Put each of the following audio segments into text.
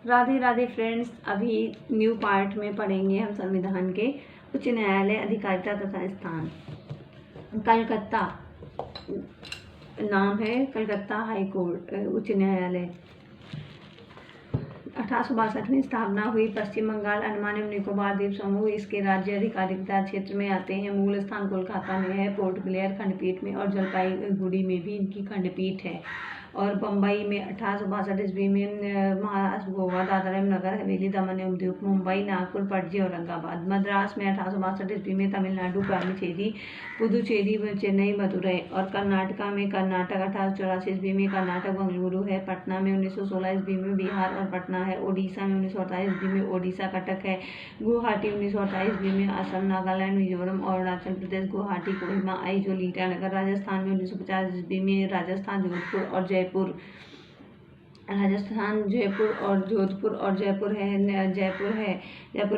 Radhe Radhe friends. अभी new part में पढ़ेंगे हम संविधान के उच्च न्यायालय अधिकारिता तथा स्थान। कलकत्ता नाम है, कलकत्ता हाई कोर्ट उच्च न्यायालय। 1862 में स्थापना हुई। पश्चिम बंगाल, अंडमान एवं निकोबार द्वीप समूह इसके राज्य अधिकारिता क्षेत्र में आते हैं। मूल स्थान कोलकाता में है, पोर्ट ब्लेयर खंडपीठ में और जलपाईगुड़ी में भी इनकी खंडपीठ है। और बम्बई में 1862 ईस्वी में महाराष्ट्र, गोवा, दादरा एवं नगर हवेली, दमन एवं दीव, मुंबई, नागपुर, पणजी, औरंगाबाद। मद्रास में 1862 ईस्वी में तमिलनाडु, पांडिचेरी, पुदुचेरी, चेन्नई, मदुरई। और कर्नाटका में कर्नाटक 1884 ईस्वी में कर्नाटक, बेंगलुरु है। पटना में 1916 ईस्वी में बिहार और पटना है। ओडिशा में 1928 ईस्वी में ओडिशा, कटक है। गुवाहाटी 1928 ईस्वी में असम, नागालैंड, मिजोरम, अरुणाचल प्रदेश, गुवाहाटी, कोहिमा, आइजोल, ईटानगर। राजस्थान में 1950 ईस्वी में राजस्थान, जोधपुर और जयपुर। राजस्थान, जयपुर और जोधपुर और जयपुर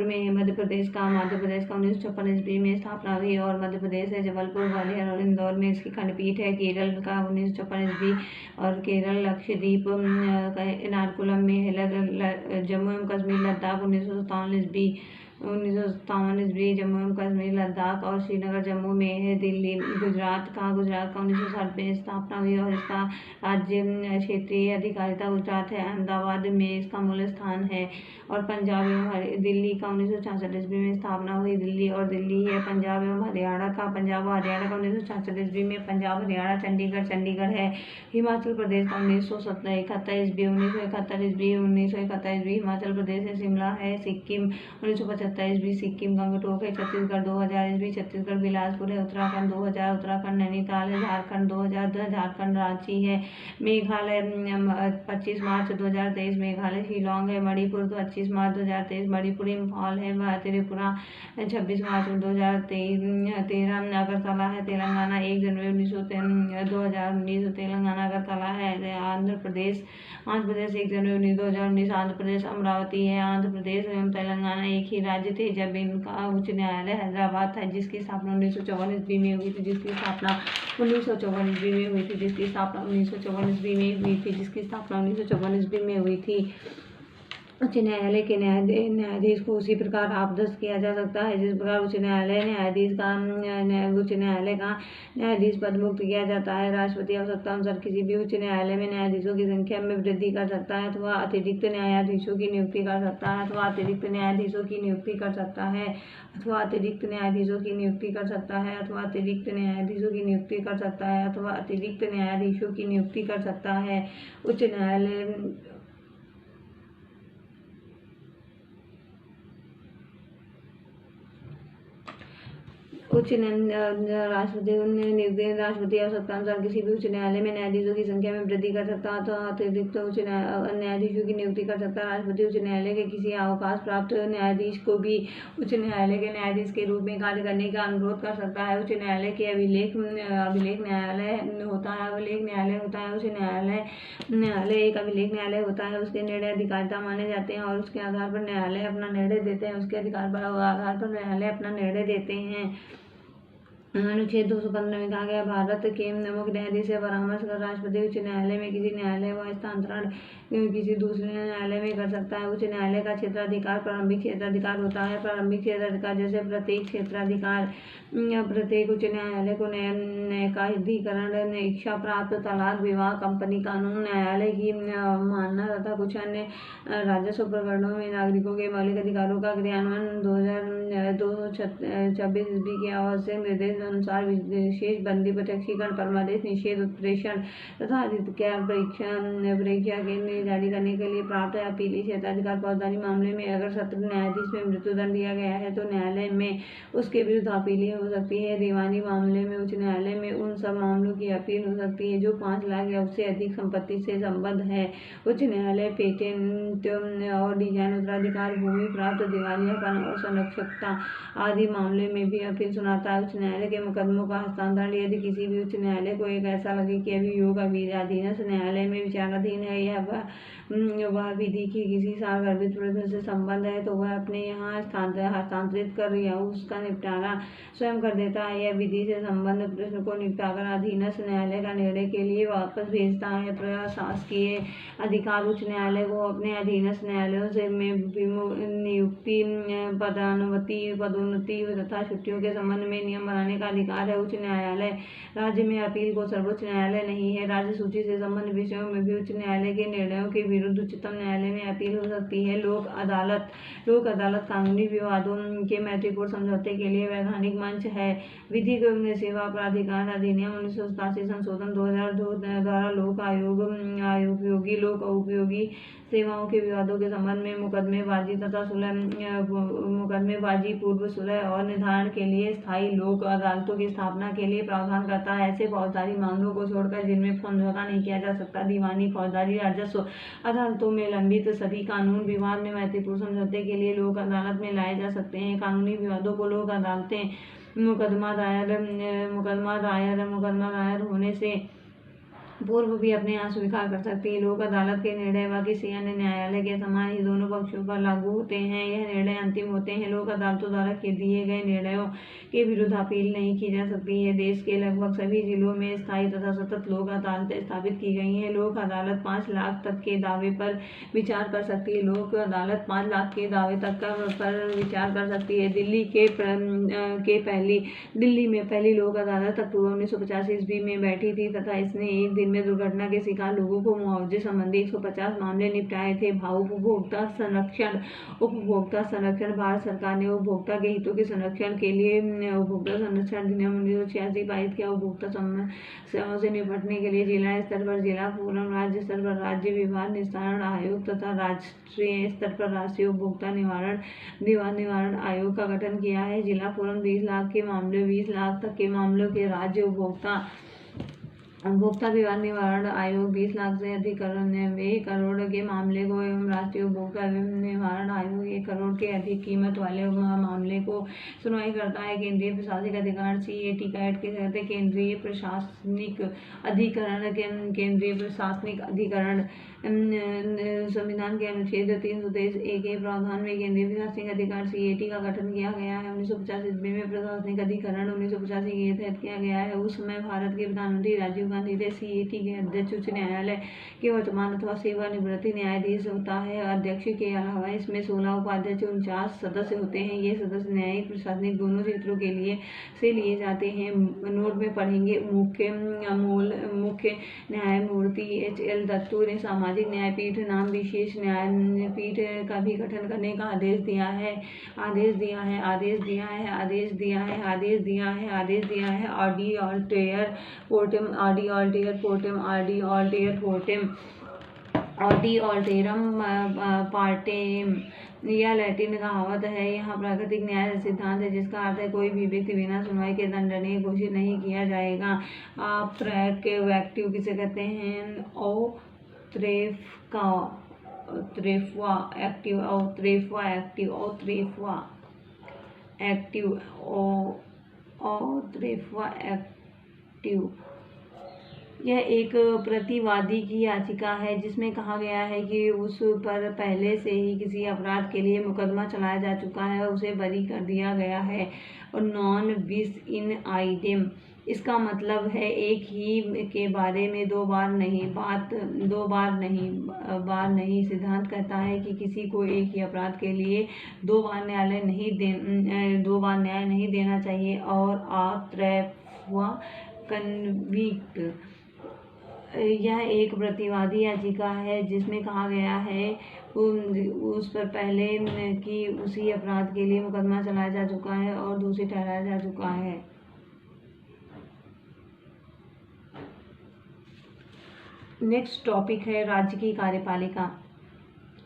में है। मध्य प्रदेश का 1956 ईस्वी में स्थापना हुई और मध्य प्रदेश है। जबलपुर, ग्वालियर और इंदौर में इसकी खंडपीठ है। केरल का 1956 ईस्वी और केरल, लक्षद्वीप, एर्नाकुलम में है। जम्मू एवं कश्मीर, लद्दाख 1957 ईस्वी, जम्मू एवं कश्मीर, लद्दाख और श्रीनगर जम्मू में है। दिल्ली, गुजरात का 1960 में स्थापना हुई और इसका राज्य क्षेत्रीय अधिकारिता गुजरात है। अहमदाबाद में इसका मूल स्थान है। और पंजाब एवं दिल्ली का 1966 ईस्वी में स्थापना हुई। दिल्ली है। पंजाब एवं हरियाणा का 1966 ईस्वी में पंजाब, हरियाणा, चंडीगढ़ है। हिमाचल प्रदेश का 1971 ईस्वी हिमाचल प्रदेश है। शिमला है। सिक्किम 1975 ईस्वी सिक्किम, गंगटोक है। छत्तीसगढ़ 2000 ईस्वी छत्तीसगढ़, बिलासपुर है। उत्तराखंड 2000 उत्तराखंड, नैनीताल है। झारखंड 2010 झारखंड, रांची है। मेघालय 25 मार्च 2023 मेघालय, शिलोंग है। मणिपुर 25 मार्च 2023 मणिपुर, इम्फाल है। त्रिपुरा 26 मार्च 2013 अगरतला है। तेलंगाना 1 जनवरी 2019 तेलंगाना अगरतला है। आंध्र प्रदेश 1 जनवरी 2019 आंध्र प्रदेश अमरावती है। आंध्र प्रदेश एवं तेलंगाना एक ही राज्य थे जब इनका उच्च न्यायालय हैदराबाद था, जिसकी स्थापना 1954 ईस्वी में हुई थी। जिसकी स्थापना 1954 ईस्वी में हुई थी। उच्च न्यायालय के न्यायाधीश को उसी प्रकार अपदस्थ किया जा सकता है जिस प्रकार उच्च न्यायालय का न्यायाधीश पद मुक्त किया जाता है। राष्ट्रपति आवश्यकता अनुसार किसी भी उच्च न्यायालय में न्यायाधीशों की संख्या में वृद्धि कर सकता है अथवा अतिरिक्त न्यायाधीशों की नियुक्ति कर सकता है अथवा अतिरिक्त न्यायाधीशों की नियुक्ति कर सकता है अथवा अतिरिक्त न्यायाधीशों की नियुक्ति कर सकता है अथवा अतिरिक्त न्यायाधीशों की नियुक्ति कर सकता है अथवा अतिरिक्त न्यायाधीशों की नियुक्ति कर सकता है। उच्च न्यायालय राष्ट्रपति आवश्यकता अनुसार किसी भी उच्च न्यायालय में न्यायाधीशों की संख्या में वृद्धि कर सकता है तो अतिरिक्त उच्च न्यायाधीशों की नियुक्ति कर सकता है। राष्ट्रपति उच्च न्यायालय के किसी अवकाश प्राप्त न्यायाधीश को भी उच्च न्यायालय के न्यायाधीश के रूप में कार्य करने का अनुरोध कर सकता है। उच्च न्यायालय के अभिलेख न्यायालय होता है। उच्च न्यायालय एक अभिलेख न्यायालय होता है। उसके निर्णय अधिकारिता माने जाते हैं और उसके आधार पर न्यायालय अपना निर्णय देते हैं। अनुच्छेद 215 में कहा गया, भारत के मुख्य न्यायाधीश से परामर्श कर राष्ट्रपति उच्च न्यायालय में किसी न्यायालय व स्थानांतरण किसी दूसरे न्यायालय में कर सकता है। उच्च न्यायालय का क्षेत्राधिकार प्रारंभिक क्षेत्राधिकार होता है। प्रारंभिक क्षेत्राधिकार जैसे प्रत्येक उच्च न्यायालय को न्यायाधिकरण, इच्छा प्राप्त, तलाक, विवाह, कंपनी कानून, न्यायालय की मानना तथा कुछ अन्य राजस्व प्रकरणों में नागरिकों के मौलिक अधिकारों का क्रियान्वयन 226 ईस्वी के आवश्यक निर्देश अनुसार विशेष बंदी, प्रत्यक्षीकरण, परमादेश, निषेध, उत्प्रेषण तथा अधिकार परीक्षा के जारी करने के लिए प्राप्त है। अपीली क्षेत्राधिकार फौजदारी मामले में अगर सत्र न्यायाधीश में मृत्युदंड दिया गया है तो न्यायालय में उसके विरुद्ध अपील हो सकती है। दीवानी मामले में उच्च न्यायालय में उन सब मामलों की अपील हो सकती है जो 5 लाख या उससे अधिक संपत्ति से संबद्ध है। उच्च न्यायालय पेटेंट और डिजाइन, उत्तराधिकार, भूमि प्राप्त, दिवालियापन और संरक्षकता आदि मामले में भी अपील सुनाता है। उच्च न्यायालय के मुकदमों का हस्तांतरण यदि किसी भी उच्च न्यायालय को एक ऐसा लगे कि अभियोग अधीनस्थ न्यायालय में विचाराधीन है, यह वह विधि की किसी सारगर्भित प्रश्न से संबंध है तो वह अपने यहाँ हस्तांतरित कर या उसका निपटारा स्वयं कर देता है। यह विधि से संबंध प्रश्न को निपटाकर अधीनस्थ न्यायालय का निर्णय के लिए वापस भेजता है। प्रशासकीय अधिकार उच्च न्यायालय को अपने अधीनस्थ न्यायालयों से नियुक्ति, पदोन्नति तथा छुट्टियों के संबंध में नियम बनाने का अधिकार है। उच्च न्यायालय राज्य में अपील को सर्वोच्च न्यायालय नहीं है। राज्य सूची से संबंधित विषयों में भी उच्च न्यायालय के निर्णयों के विरुद्ध उच्चतम न्यायालय में अपील हो सकती है। लोक अदालत कानूनी विवादों के मैत्रीपूर्ण समझौते के लिए वैधानिक मंच है। विधिक सेवा प्राधिकार अधिनियम 1987 संशोधन 2002 द्वारा लोक उपयोगी सेवाओं के विवादों के संबंध में मुकदमेबाजी तथा पूर्व सुलह और निर्धारण के लिए स्थायी लोक अदालतों की स्थापना के लिए प्रावधान करता है। ऐसे फौजदारी मामलों को छोड़कर जिनमें समझौता नहीं किया जा सकता, दीवानी, फौजदारी, राजस्व अदालतों में लंबित सभी कानून विवाद में मैत्रीपूर्ण समझौते के लिए लोक अदालत में लाए जा सकते हैं। कानूनी विवादों को लोक अदालतें मुकदमा दायर होने से पूर्व भी अपने यहाँ स्वीकार कर सकती है। लोक अदालत के निर्णय व किसी अन्य न्यायालय के समान ही दोनों पक्षों पर लागू होते हैं। यह निर्णय अंतिम होते हैं। लोक अदालतों द्वारा दिए गए निर्णयों के विरुद्ध अपील नहीं की जा सकती है। देश के लगभग सभी जिलों में स्थायी तथा सतत लोक अदालतें स्थापित की गई हैं। लोक अदालत 5 लाख तक के दावे पर विचार कर सकती है। लोक अदालत 5 लाख के दावे तक पर विचार कर सकती है। दिल्ली में पहली लोक अदालत अक्टूबर 1985 ईस्वी में बैठी थी तथा इसने एक दिन में दुर्घटना के शिकार लोगों को मुआवजे संबंधी 150 मामले निपटाए थे। उपभोक्ता संरक्षण भारत सरकार ने उपभोक्ता के हितों के संरक्षण के लिए उपभोक्ता संरक्षण अधिनियम 1986 पारित किया। उपभोक्ता समस्याओं से निपटने के लिए जिला स्तर पर जिला फोरम, राज्य स्तर पर राज्य विवाद निस्तारण आयोग तथा राष्ट्रीय स्तर पर राष्ट्रीय उपभोक्ता विवाद निवारण आयोग का गठन किया है। जिला फोरम 20 लाख के मामले 20 लाख तक के मामलों के राज्य उपभोक्ता विवाद निवारण आयोग 20 लाख से अधिक 1 करोड़ के मामले को एवं राष्ट्रीय उपभोक्ता निवारण आयोग 1 करोड़ के अधिक कीमत वाले मामले को सुनवाई करता है। केंद्रीय प्रशासनिक अधिकार CAT एक्ट के तहत केंद्रीय प्रशासनिक अधिकरण संविधान के अनुच्छेद 323A के प्रावधान में केंद्रीय प्रशासनिक अधिकार CAT का गठन किया गया है। 1950 ईस्वी में प्रशासनिक अधिकरण 1985 के तहत किया गया है। उस समय भारत के प्रधानमंत्री राजीव गांधी थे। CAT के अध्यक्ष उच्च न्यायालय के वर्तमान अथवा सेवानिवृत्त न्यायाधीश होता है। अध्यक्ष के अलावा इसमें 16 उपाध्यक्ष 49 सदस्य होते हैं। ये सदस्य न्यायिक प्रशासनिक दोनों क्षेत्रों के लिए से लिए जाते हैं। नोट में पढ़ेंगे। मुख्य न्यायमूर्ति HL दत्तू ने सामाजिक न्यायपीठ नाम विशेष न्यायपीठ का भी गठन करने का आदेश दिया है। आर्डी ऑल्टेरम पार्टेम यह लैटिन कहावत है। यहाँ प्राकृतिक न्याय सिद्धांत है जिसका अर्थ है कोई भी व्यक्ति बिना सुनवाई के दंडनीय घोषित नहीं किया जाएगा। प्रेवेक्टिव किसे कहते हैं? एक्टिव यह एक प्रतिवादी की याचिका है जिसमें कहा गया है कि उस पर पहले से ही किसी अपराध के लिए मुकदमा चलाया जा चुका है और उसे बरी कर दिया गया है। और नॉन बिस इन आइडेम इसका मतलब है एक ही के बारे में दो बार नहीं। सिद्धांत कहता है कि किसी को एक ही अपराध के लिए दो बार न्याय नहीं देना चाहिए। और कन्विक्ट यह एक प्रतिवादी याचिका है जिसमें कहा गया है उस पर पहले कि उसी अपराध के लिए मुकदमा चलाया जा चुका है और दोषी ठहराया जा चुका है। नेक्स्ट टॉपिक है राज्य की कार्यपालिका।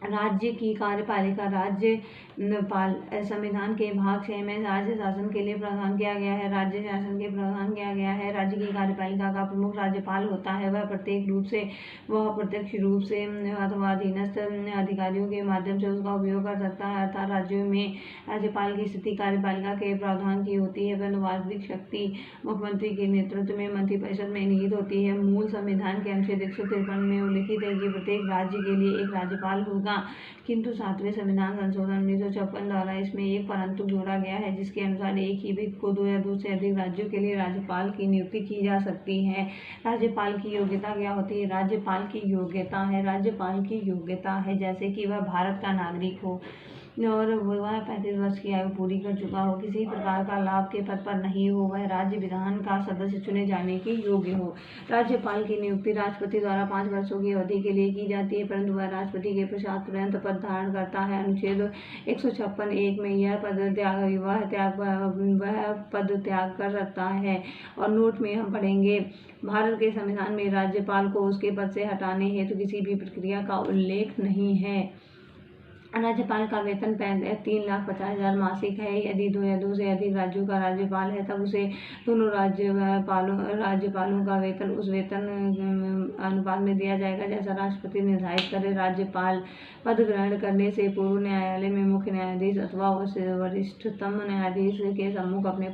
राज्य की कार्यपालिका राज्यपाल संविधान के भाग 6 में राज्य शासन के लिए प्रावधान किया गया है। राज्य शासन के प्रावधान किया गया है। राज्य की कार्यपालिका का प्रमुख राज्यपाल होता है। वह प्रत्यक्ष रूप से अथवा अधीनस्थ अधिकारियों के माध्यम से उसका उपयोग कर सकता है। अर्थात राज्यों में राज्यपाल की स्थिति कार्यपालिका के प्रावधान की होती है, परंतु वास्तविक शक्ति मुख्यमंत्री के नेतृत्व में मंत्रिपरिषद में निहित होती है। मूल संविधान के अनुच्छेद 153 में उल्लिखित है कि प्रत्येक राज्य के लिए एक राज्यपाल होगा, किंतु 7वें संविधान संशोधन 1956 द्वारा इसमें एक परंतु जोड़ा गया है, जिसके अनुसार एक ही व्यक्ति को 2 या 2 से अधिक राज्यों के लिए राज्यपाल की नियुक्ति की जा सकती है। राज्यपाल की योग्यता क्या होती है? राज्यपाल की योग्यता है जैसे कि वह भारत का नागरिक हो और वह 35 वर्ष की आयु पूरी कर चुका हो, किसी प्रकार का लाभ के पद पर नहीं हो, वह राज्य विधान का सदस्य चुने जाने के योग्य हो। राज्यपाल की नियुक्ति राष्ट्रपति द्वारा 5 वर्षों की अवधि के लिए की जाती है, परंतु वह राष्ट्रपति के पश्चात तुरंत पद धारण करता है। अनुच्छेद 156(1) में यह पद त्याग कर सकता है। और नोट में हम पढ़ेंगे, भारत के संविधान में राज्यपाल को उसके पद से हटाने हेतु किसी भी प्रक्रिया का उल्लेख नहीं है। राज्यपाल का वेतन 3,50,000 मासिक है। यदि 2 या 2 से अधिक राज्यों का राज्यपाल है, तब उसे दोनों राज्यपालों का वेतन उस वेतन अनुपात में दिया जाएगा जैसा राष्ट्रपति निर्धारित करे। राज्यपाल पद ग्रहण करने से पूर्व न्यायालय में मुख्य न्यायाधीश अथवा वरिष्ठतम न्यायाधीश के सम्मुख अपने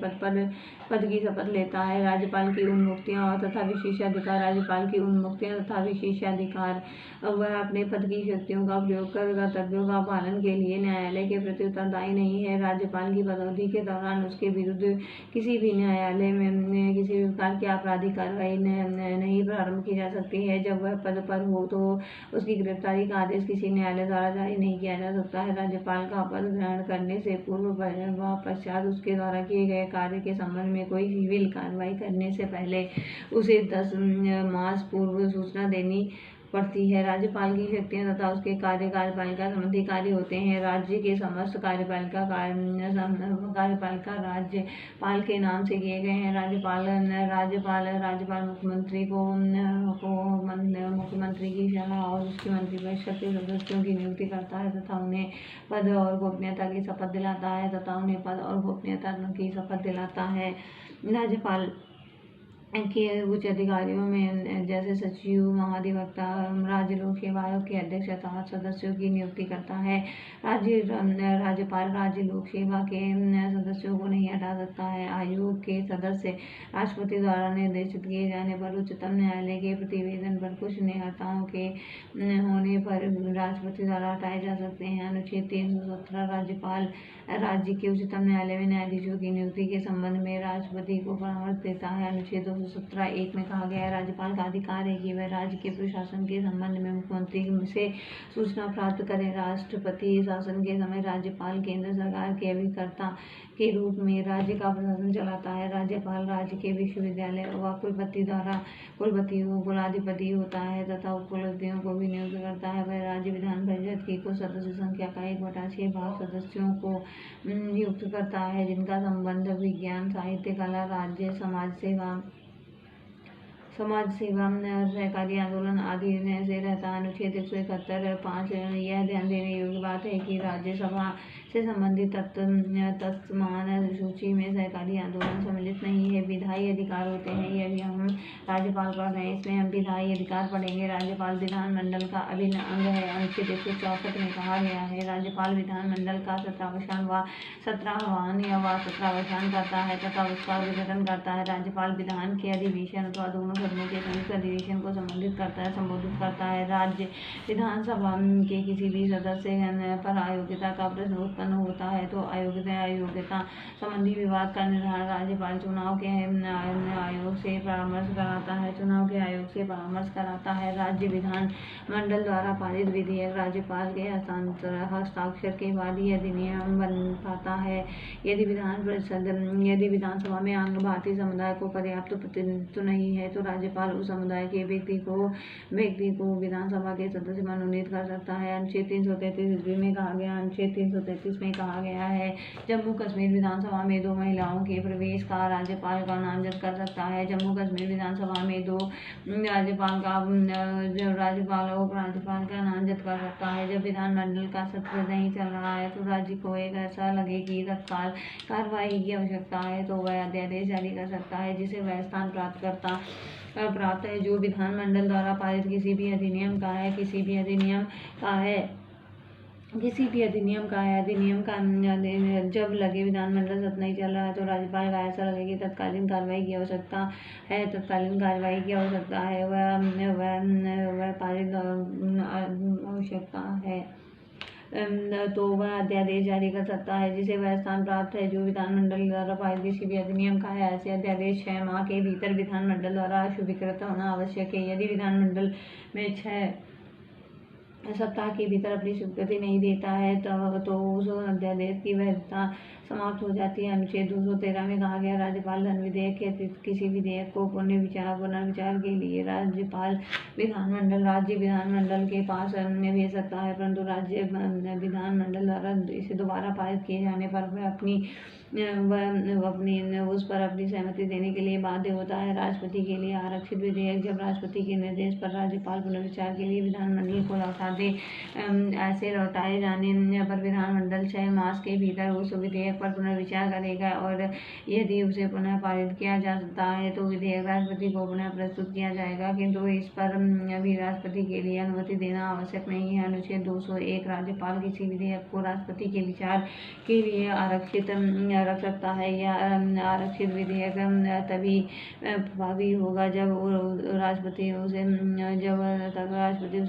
पद की शपथ लेता है। राज्यपाल की उन्मुक्तियां तथा विशेषाधिकार राज्यपाल की उन्मुक्तियां तथा विशेषाधिकार वह अपने पद की शक्तियों का प्रयोग कर कर्तव्यों का पालन के लिए न्यायालय के प्रति उत्तरदायी नहीं है। राज्यपाल की पदावधि के दौरान उसके विरुद्ध किसी भी न्यायालय में किसी भी प्रकार की आपराधिक कार्रवाई नहीं प्रारंभ की जा सकती है। जब वह पद पर हो तो उसकी गिरफ्तारी का आदेश किसी न्यायालय द्वारा जारी नहीं किया जा सकता है। राज्यपाल का पद ग्रहण करने से पूर्व व पश्चात उसके द्वारा किए गए कार्य के संबंध में कोई सिविल कार्रवाई करने से पहले उसे 10 मास पूर्व सूचना देनी पड़ती है। राज्यपाल की शक्तियां तथा उसके कार्य कार्यपालिका संबंधी कार्य होते हैं। राज्य के समस्त कार्यपालिका राज्यपाल के नाम से किए गए हैं। राज्यपाल मुख्यमंत्री को मुख्यमंत्री की सलाह और उसकी मंत्रिपरिषद के सदस्यों की नियुक्ति करता है तथा उन्हें पद और गोपनीयता की शपथ दिलाता है। राज्यपाल के उच्च अधिकारियों में जैसे सचिव, महाधिवक्ता, राज्य लोक सेवा आयोग के अध्यक्ष तथा सदस्यों की नियुक्ति करता है। राज्यपाल राज्य लोक सेवा के सदस्यों को नहीं हटा सकता है। आयोग के सदस्य राष्ट्रपति द्वारा निर्देशित किए जाने पर उच्चतम न्यायालय के प्रतिवेदन पर कुछ निहत्ताओं के होने पर राष्ट्रपति द्वारा हटाए जा सकते हैं। अनुच्छेद 317 राज्यपाल राज्य के उच्चतम न्यायालय में न्यायाधीशों की नियुक्ति के संबंध में राष्ट्रपति को परामर्श देता है। अनुच्छेद 217(1) में कहा गया है, राज्यपाल का अधिकार है कि वह राज्य के प्रशासन के संबंध में मुख्यमंत्री से सूचना प्राप्त करे। राष्ट्रपति शासन के समय राज्यपाल केंद्र सरकार के अभिकर्ता के रूप में राज्य का प्रशासन चलाता है। राज्यपाल राज्य के विश्वविद्यालय व कुलपति द्वारा कुलपतियों कुलाधिपति होता है तथा उपकुलपतियों को भी नियुक्त करता है। वह राज्य विधान परिषद की कुल सदस्य संख्या का 1/6 भाग सदस्यों को नियुक्त करता है, जिनका संबंध विज्ञान, साहित्य, कला, राज्य, समाज सेवा, सहकारी आंदोलन आदि से रहता है। अनुच्छेद 171(5) यह ध्यान देने योग्य बात है कि राज्यसभा से संबंधित तत्समान सूची में सहकारी आंदोलन सम्मिलित नहीं है। विधायी अधिकार होते हैं, यह भी हम राज्यपाल पढ़ रहे हैं, इसमें हम विधायी अधिकार पढ़ेंगे। राज्यपाल विधानमंडल का अभिन्न अंग है। अनुच्छेद 164 में कहा गया है, राज्यपाल विधानमंडल का 17वां या 17वां करता है तथा उसका उद्घाटन करता है। राज्यपाल विधान के अधिवेशन अथवा दोनों सदनों के संयुक्त अधिवेशन को संबोधित करता है। राज्य विधानसभा के किसी भी सदस्य पर अयोग्यता का प्रश्न उत्पन्न होता है तो अयोग्यता संबंधी विवाद का निर्धारण राज्यपाल चुनाव के आयोग से परामर्श कराता है। राज्य विधान मंडल द्वारा पारित विधेयक राज्यपाल के हस्ताक्षर के बाद ही अधिनियम बन पाता है। यदि विधानसभा में आंग्ल भारतीय समुदाय को पर्याप्त प्रतिनिधित्व नहीं है तो राज्यपाल उस समुदाय के व्यक्ति को विधानसभा के सदस्य मनोनीत कर सकता है। अनुच्छेद 333 में कहा गया, अनुच्छेद 333 इसमें कहा गया है जम्मू कश्मीर विधानसभा में 2 महिलाओं के प्रवेश का राज्यपाल का नामजद कर सकता है। जम्मू कश्मीर विधानसभा में 2 राज्यपाल का राज्यपाल और उपराज्यपाल का नामजद कर सकता है। जब विधानमंडल का सत्र नहीं चल रहा है तो राज्य को एक ऐसा लगे कि तत्काल कार्रवाई की आवश्यकता है तो वह अध्यादेश जारी कर सकता है जिसे वह स्थान प्राप्त है जो विधानमंडल द्वारा पारित किसी भी अधिनियम का है। जब लगे विधानमंडल सत्र नहीं चल रहा है तो राज्यपाल का ऐसा लगे कि तत्कालीन कार्रवाई की आवश्यकता है वह पारित आवश्यकता है तो वह अध्यादेश जारी कर सकता है जिसे वह स्थान प्राप्त है जो विधानमंडल द्वारा पारित किसी भी अधिनियम का है। ऐसे अध्यादेश 6 माह के भीतर विधानमंडल द्वारा स्वीकृत होना आवश्यक है। यदि विधानमंडल में 6 सप्ताह के भीतर अपनी स्वीकृति नहीं देता है तो उस अध्यादेश की वैधता समाप्त हो जाती है। अनुच्छेद 213 में कहा गया राज्यपाल धन विधेयक के किसी विधेयक को पुनर्विचार के लिए राज्य विधानमंडल के पास भेज सकता है, परंतु राज्य विधानमंडल द्वारा इसे दोबारा पारित किए जाने पर वह उस पर अपनी सहमति देने के लिए बाध्य होता है। राष्ट्रपति के लिए आरक्षित विधेयक जब राष्ट्रपति के निर्देश पर राज्यपाल पुनर्विचार के लिए विधानमंडल को लौटा दे, ऐसे लौटाए जाने पर विधानमंडल 6 मास के भीतर उस विधेयक पर पुनर्विचार करेगा और यदि उसे पुनः पारित किया जा सकता है तो विधेयक राष्ट्रपति को पुनः प्रस्तुत किया जाएगा, किंतु इस पर अभी राष्ट्रपति के लिए अनुमति देना आवश्यक नहीं है। अनुच्छेद 201 राज्यपाल किसी विधेयक को राष्ट्रपति के विचार के लिए आरक्षित रख सकता है। यह आरक्षित विधेयक तभी प्रभावी होगा जब राष्ट्रपति उसे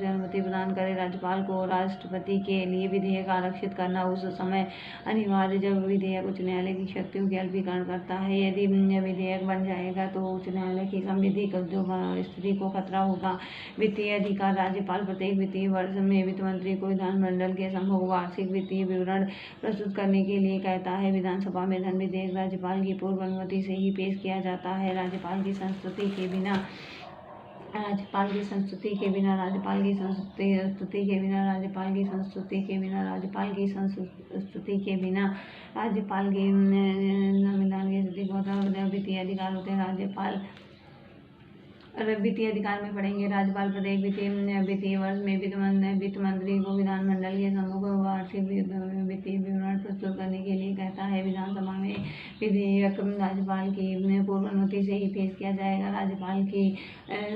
अनुमति प्रदान करे। राज्यपाल को राष्ट्रपति के लिए विधेयक आरक्षित करना उस समय अनिवार्य जब विधेयक उच्च न्यायालय की शक्तियों के अल्पीकरण करता है। यदि विधेयक बन जाएगा तो उच्च न्यायालय की संवैधानिक स्थिति को खतरा होगा। वित्तीय अधिकार राज्यपाल प्रत्येक वित्तीय वर्ष में वित्त मंत्री को विधानमंडल के सम्मुख वार्षिक वित्तीय विवरण प्रस्तुत करने के लिए कहता है। विधानसभा में धन विधेयक राज्यपाल की पूर्व अनुमति से ही पेश किया जाता है। राज्यपाल की संस्तुति के बिना राज्यपाल की संस्तुति के बिना राज्यपाल के संविधान की स्थिति को वित्तीय अधिकार होते हैं। वित्तीय अधिकार में पढ़ेंगे राज्यपाल प्रत्येक वित्तीय वर्ष में वित्त मंत्री को विधानमंडल के सम्मुख वार्षिक वित्तीय विवरण प्रस्तुत करने के लिए कहता है। विधानसभा में विधेयक राज्यपाल की पूर्व अनुमति से ही पेश किया जाएगा। राज्यपाल की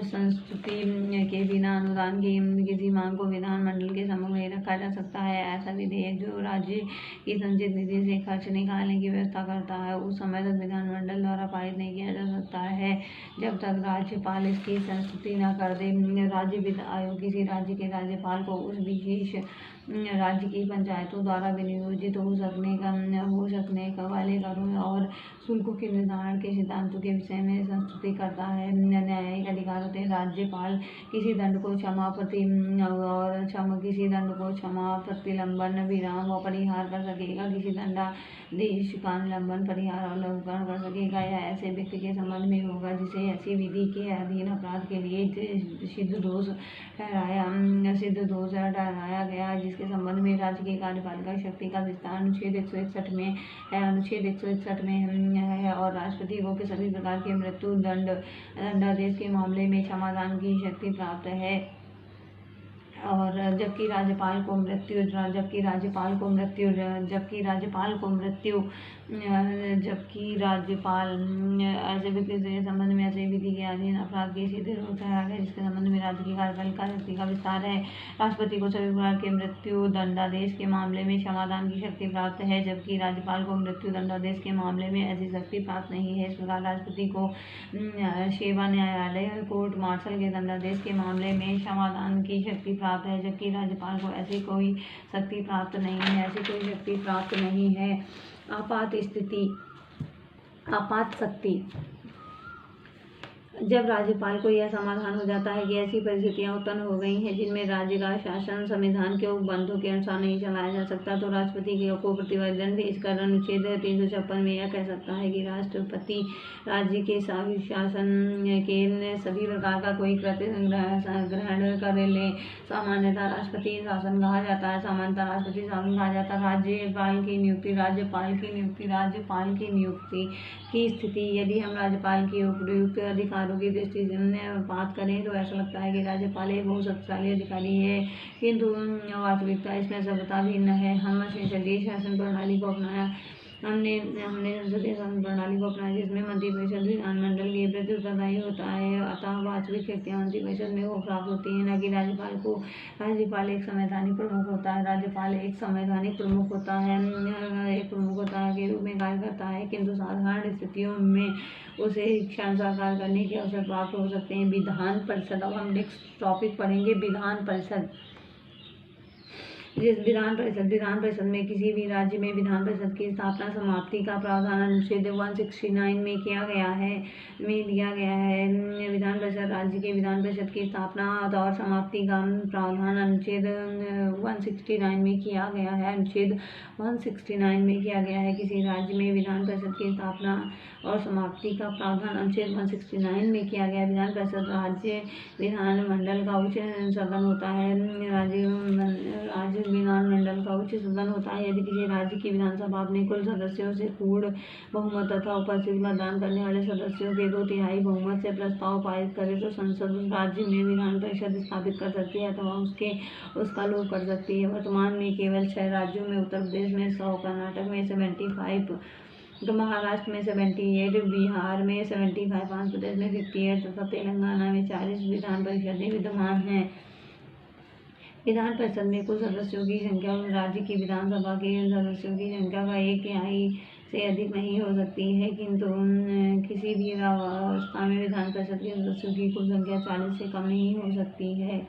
संस्तुति के बिना अनुदान की किसी मांग को विधानमंडल के सम्मुख नहीं रखा जा सकता है। ऐसा विधेयक जो राज्य की संचित निधि से खर्च निकालने की व्यवस्था करता है उस समय तक विधानमंडल द्वारा पारित नहीं किया जा सकता है जब तक राज्यपाल इसकी संस्तुति न कर दे। राज्य वित्त आयोग किसी राज्य के राज्यपाल को उस विशेष राज्य की पंचायतों द्वारा विनियोजित हो सकने वाले करों और शुल्कों के निर्धारण के सिद्धांतों के विषय में संस्तुति करता है। न्यायिक अधिकार होते हैं राज्यपाल किसी दंड को क्षमा प्रतिलंबन विराम और परिहार कर सकेगा। किसी दंडादेश का निलंबन परिहार और लघुकरण कर सकेगा। यह ऐसे व्यक्ति के संबंध में होगा जिसे ऐसी विधि के अधीन अपराध के लिए सिद्ध दोष ठहराया गया जिसके संबंध में राज्य की कार्यपालिका शक्ति का विस्तार अनुच्छेद 161 में है और राष्ट्रपति को सभी प्रकार के मृत्यु दंडादेश के मामले में क्षमादान की शक्ति प्राप्त है। और जबकि राज्यपाल को मृत्यु ऐसे व्यक्ति के संबंध में ऐसे विधि के अधीन अपराध के सिद्ध दोष ठहराया गया जिसके संबंध में राज्य की कार्यपालिका शक्ति का विस्तार है। राष्ट्रपति को सभी प्रकार के मृत्यु दंडादेश के मामले में क्षमादान की शक्ति प्राप्त है, जबकि राज्यपाल को मृत्यु दंडादेश के मामले में ऐसी शक्ति प्राप्त नहीं है। इस प्रकार राष्ट्रपति को सेवा न्यायालय कोर्ट मार्शल के दंडादेश के मामले में क्षमादान की शक्ति प्राप्त है, जबकि राज्यपाल को ऐसी कोई शक्ति प्राप्त नहीं है। आपात शक्ति जब राज्यपाल को यह समाधान हो जाता है कि ऐसी परिस्थितियां उत्पन्न हो गई हैं जिनमें राज्य का शासन संविधान के उपबंधों के अनुसार नहीं चलाया जा सकता, तो राष्ट्रपति को प्रतिवेदन भेजकर अनुच्छेद 356 में यह कह सकता है कि राष्ट्रपति राज्य के शासन के सभी प्रकार का कोई कृत्य ग्रहण कर ले। सामान्यतः राष्ट्रपति शासन कहा जाता है। राज्यपाल की नियुक्ति की स्थिति। यदि हम राज्यपाल की उपयुक्त अधिकारों की दृष्टि से बात करें तो ऐसा लगता है कि राज्यपाल एक बहुत शक्तिशाली अधिकारी है, किंतु वास्तविकता इसमें सबता भिन्न है। हमने संसदीय शासन प्रणाली को अपनाया जिसमें मंत्रिपरिषद विधानमंडल के प्रति उत्तरदायी होता है। अतः वास्तविक शक्तियाँ मंत्रिपरिषद में को प्राप्त होती है, न कि राज्यपाल को। राज्यपाल एक संवैधानिक प्रमुख होता है। के रूप में कार्य करता है, किंतु साधारण स्थितियों में उसे इच्छानुसार करने के अवसर प्राप्त हो सकते हैं। विधान परिषद। अब हम नेक्स्ट टॉपिक पढ़ेंगे विधान परिषद। विधान परिषद में किसी भी राज्य में विधान परिषद की स्थापना समाप्ति का प्रावधान अनुच्छेद 169 में दिया गया है। विधान परिषद राज्य के विधान परिषद की स्थापना और समाप्ति का प्रावधान अनुच्छेद 169 में किया गया है। किसी राज्य में विधान परिषद की स्थापना और समाप्ति का प्रावधान अनुच्छेद 169 में किया गया। विधान परिषद राज्य विधानमंडल का उच्च सदन होता है। राज्य विधानमंडल का उच्च सदन होता है। यदि किसी राज्य की विधानसभा अपने कुल सदस्यों से पूर्ण बहुमत तथा उपस्थित मतदान करने वाले सदस्यों के 2/3 बहुमत से प्रस्ताव पारित करे तो संसद उस राज्य में विधान परिषद स्थापित कर सकती है अथवा उसका लोप कर सकती है। वर्तमान में केवल 6 राज्यों में, उत्तर प्रदेश में 100, कर्नाटक में 75, महाराष्ट्र में 78, बिहार में 75, आंध्र प्रदेश में 58 तथा तेलंगाना में 40 विधान परिषदें विद्यमान हैं। विधान परिषद में कुल सदस्यों की संख्या उस राज्य की विधानसभा के सदस्यों की संख्या का 1/3 से अधिक नहीं हो सकती है, किंतु किसी भी अवस्था में विधान परिषद के सदस्यों की कुल संख्या 40 से कम नहीं हो सकती है।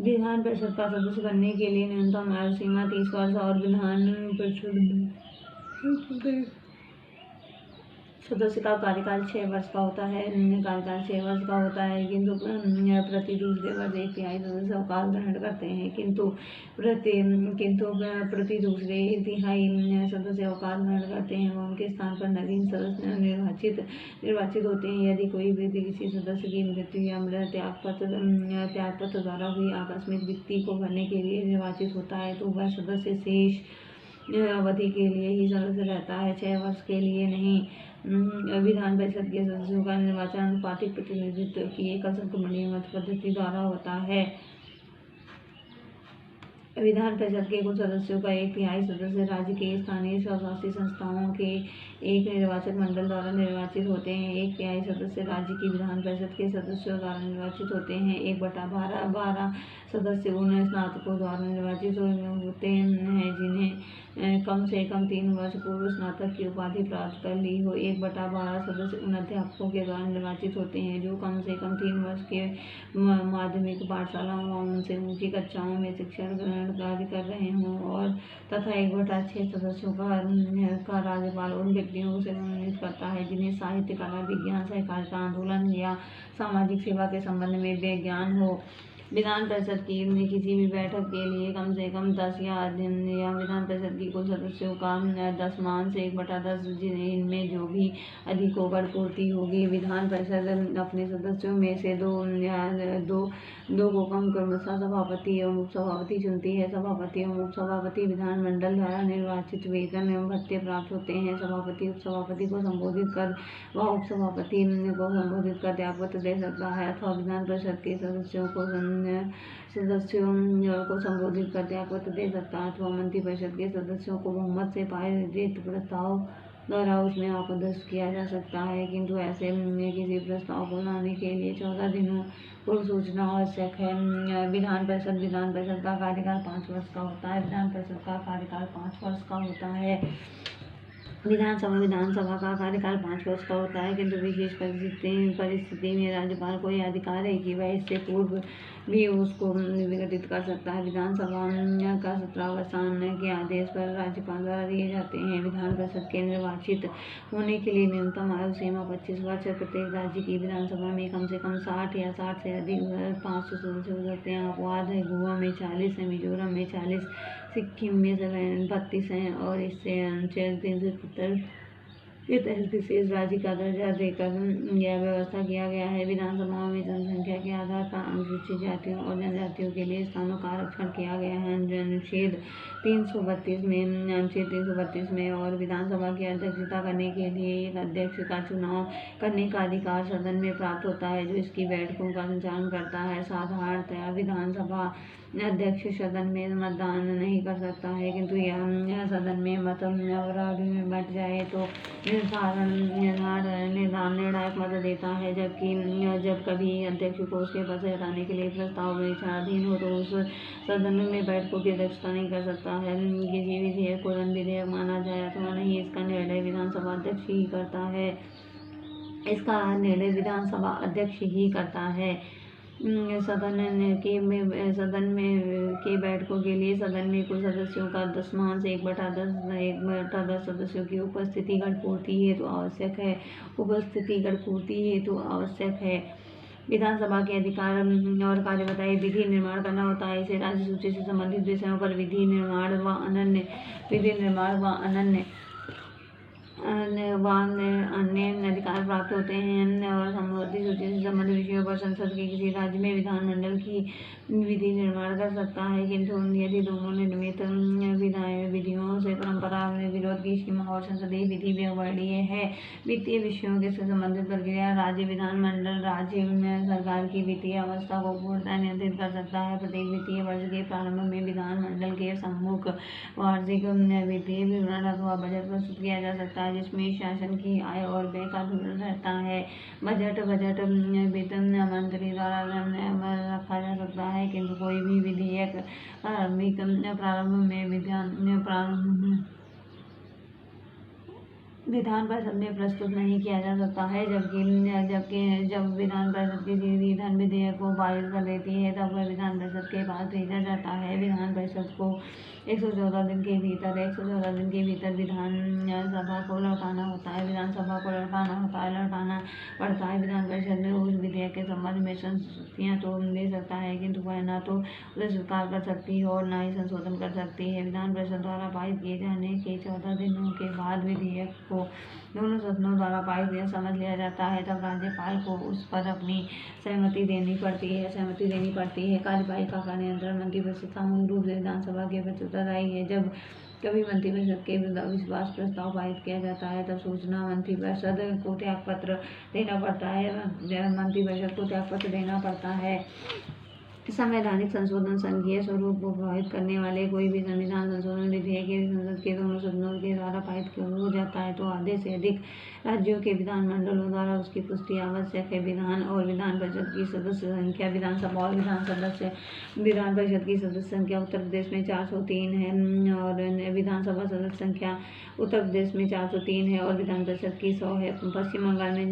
विधान परिषद का सदस्य बनने के लिए न्यूनतम आयु सीमा 30 वर्ष और विधान परिषद में सदस्य का कार्यकाल 6 वर्ष का होता है। किंतु प्रति दूसरे वर्ष 1/3 सदस्य अवकाश ग्रहण करते हैं। किंतु प्रति दूसरे 1/3 सदस्य अवकाश ग्रहण करते हैं व उनके स्थान पर नवीन सदस्य निर्वाचित होते हैं। यदि कोई व्यक्ति किसी सदस्य की मृत्यु या त्यागपत्र द्वारा हुई आकस्मिक वित्ती को भरने के लिए निर्वाचित होता है तो वह सदस्य शेष अवधि के लिए ही सदस्य रहता है, 6 वर्ष के लिए नहीं। विधान परिषद के सदस्यों का निर्वाचन अनुपातिक प्रतिनिधित्व की एकल संख्याबलीय मत पद्धति द्वारा होता है। विधान परिषद के कुल सदस्यों का 1/3 सदस्य राज्य के स्थानीय स्वशासी संस्थाओं के एक निर्वाचक मंडल द्वारा निर्वाचित होते हैं। 1/3 सदस्य राज्य की विधान परिषद के सदस्यों द्वारा निर्वाचित होते हैं। 1/12 सदस्य उन स्नातकों द्वारा निर्वाचित होते हैं जिन्हें कम से कम 3 वर्ष पूर्व स्नातक की उपाधि प्राप्त कर ली हो। 1/12 सदस्य उन अध्यापकों के द्वारा निर्वाचित होते हैं जो कम से कम 3 वर्ष के माध्यमिक पाठशालाओं व उनसे ऊंची कक्षाओं में शिक्षण ग्रहण कार्य कर रहे हों और तथा 1/6 सदस्यों का राज्यपाल उन व्यक्तियों को सम्मानित करता है जिन्हें साहित्य, कला, विज्ञान, सहकारिता आंदोलन या सामाजिक सेवा के संबंध में ज्ञान हो। विधान परिषद की किसी भी बैठक के लिए कम से कम 10 या विधान परिषद की कुल सदस्यों का 10 से 1/10 इनमें जो भी अधिक होकर पूर्ति होगी। विधान परिषद अपने सदस्यों में से दो को कम क्रमशः सभापति एवं उपसभापति चुनती है। सभापति एवं उपसभापति विधानमंडल द्वारा निर्वाचित वेतन एवं भत्ते प्राप्त होते हैं। सभापति उपसभापति को संबोधित कर व उपसभापति को संबोधित कर त्यागपत्र दे सकता है अथवा विधान परिषद के सदस्यों को संबोधित कर त्यागपत्र दे सकता है अथवा मंत्रिपरिषद के सदस्यों को बहुमत से पारित प्रस्ताव द्वारा उसमें आपदस्थ किया जा सकता है, किंतु ऐसे किसी प्रस्ताव को लाने के लिए 14 दिनों पूर्व सूचना आवश्यक है। विधान परिषद का कार्यकाल 5 वर्ष का होता है। विधानसभा का कार्यकाल 5 वर्ष का होता है, किंतु विशेष परिस्थिति में राज्यपाल को यह अधिकार है कि वह इससे पूर्व भी उसको विघटित कर सकता है। विधानसभा का सत्रावसान के आदेश पर राज्यपाल द्वारा दिए जाते हैं। विधान परिषद के निर्वाचित होने के लिए न्यूनतम आयु सीमा 25 वर्ष है। प्रत्येक राज्य की विधानसभा में कम से कम 60 या 60 से अधिक 500 सदस्य हो सकते हैं। अपवाद है, गोवा में 40 है, मिजोरम में 40, सिक्किम में 32 हैं और इससे अनुच्छेद 370 के तहत विशेष राज्य का दर्जा देकर यह व्यवस्था किया गया है। विधानसभाओं में जनसंख्या के आधार पर अनुसूचित जातियों और जनजातियों के लिए स्थानों का आरक्षण किया गया है। अनुच्छेद 332 में और विधानसभा की अध्यक्षता करने के लिए एक अध्यक्ष का चुनाव करने का अधिकार सदन में प्राप्त होता है, जो इसकी बैठकों का संचालन करता है। साधारणतया विधानसभा अध्यक्ष सदन में मतदान नहीं कर सकता है, किंतु यह सदन में मत बराबरी में बंट जाए तो निर्णायक मत देता है। जबकि जब कभी अध्यक्ष को उसके पद से हटाने के लिए प्रस्ताव विचाराधीन हो तो उस सदन में बैठकों की अध्यक्षता नहीं कर सकता है। किसी विधेयक को जन विधेयक माना जाए अथवा नहीं, इसका निर्णय विधानसभा अध्यक्ष ही करता है। करता है। सदन के बैठकों के लिए सदन में कुल सदस्यों का 10 1/10 सदस्यों की उपस्थिति गणपूर्ति हेतु आवश्यक है। विधानसभा के अधिकार और कार्य बताइए। विधि निर्माण करना होता है। इसे राज्य सूची से संबंधित विषयों पर विधि निर्माण व अन्य अधिकार प्राप्त होते हैं और संबंधित सूची से संबंधित विषयों पर संसद के किसी राज्य में विधानमंडल की विधि निर्माण कर सकता है, किंतु यदि दोनों निर्मित विधियों से परंपरा में विरोध की सीमा और संसदीय विधि व्यवहार्य है। वित्तीय विषयों के संबंधित प्रक्रिया। राज्य विधानमंडल राज्य सरकार की वित्तीय अवस्था को पूर्णतः नियंत्रित कर सकता है। प्रत्येक वित्तीय वर्ष के प्रारंभ में विधानमंडल के सम्मुख वार्षिक वित्तीय विवरण अथवा बजट प्रस्तुत किया जा सकता है, जिसमें शासन की आय और व्यय का विवरण रहता है। बजट वित्त मंत्री द्वारा रखा जा सकता है, किंतु कोई भी विधेयक प्रारंभ में विधान परिषद में प्रस्तुत नहीं किया जा सकता है। जब विधान परिषद किसी धन विधेयक को पारित कर देती है तब वह विधान परिषद के पास भेजा जाता है। विधान परिषद को 114 दिन के भीतर विधानसभा को लौटाना होता है। लौटाना पड़ता है। विधान परिषद में उस विधेयक के संबंध में संस्तुतियां तो दे सकता है, किंतु वह न तो उसे स्वीकार कर सकती है और न ही संशोधन कर सकती है। विधान परिषद द्वारा पारित किए जाने के 14 दिनों के बाद विधेयक को दोनों सदनों द्वारा पारित समझ लिया जाता है, तब राज्यपाल को उस पर अपनी सहमति देनी पड़ती है। कार्यपालिका का नियंत्रण मंत्रिपरिषद सामूहिक रूप से विधानसभा के प्रति उत्तरदायी है। जब कभी मंत्रिपरिषद के विश्वास प्रस्ताव पारित किया जाता है तब सूचना मंत्रिपरिषद को त्यागपत्र देना पड़ता है। संवैधानिक संशोधन संघीय स्वरूप को प्रभावित करने वाले कोई भी संविधान संशोधन विधेयक संसद के दोनों सदनों के द्वारा पारित हो जाता है तो आधे से अधिक राज्यों के विधानमंडलों द्वारा उसकी पुष्टि आवश्यक है। विधान और विधान परिषद की सदस्य संख्या। विधानसभा और विधान परिषद की सदस्य संख्या उत्तर प्रदेश में 403 है और विधानसभा सदस्य संख्या उत्तर प्रदेश में 403 है और विधान परिषद की 100 है। पश्चिम बंगाल में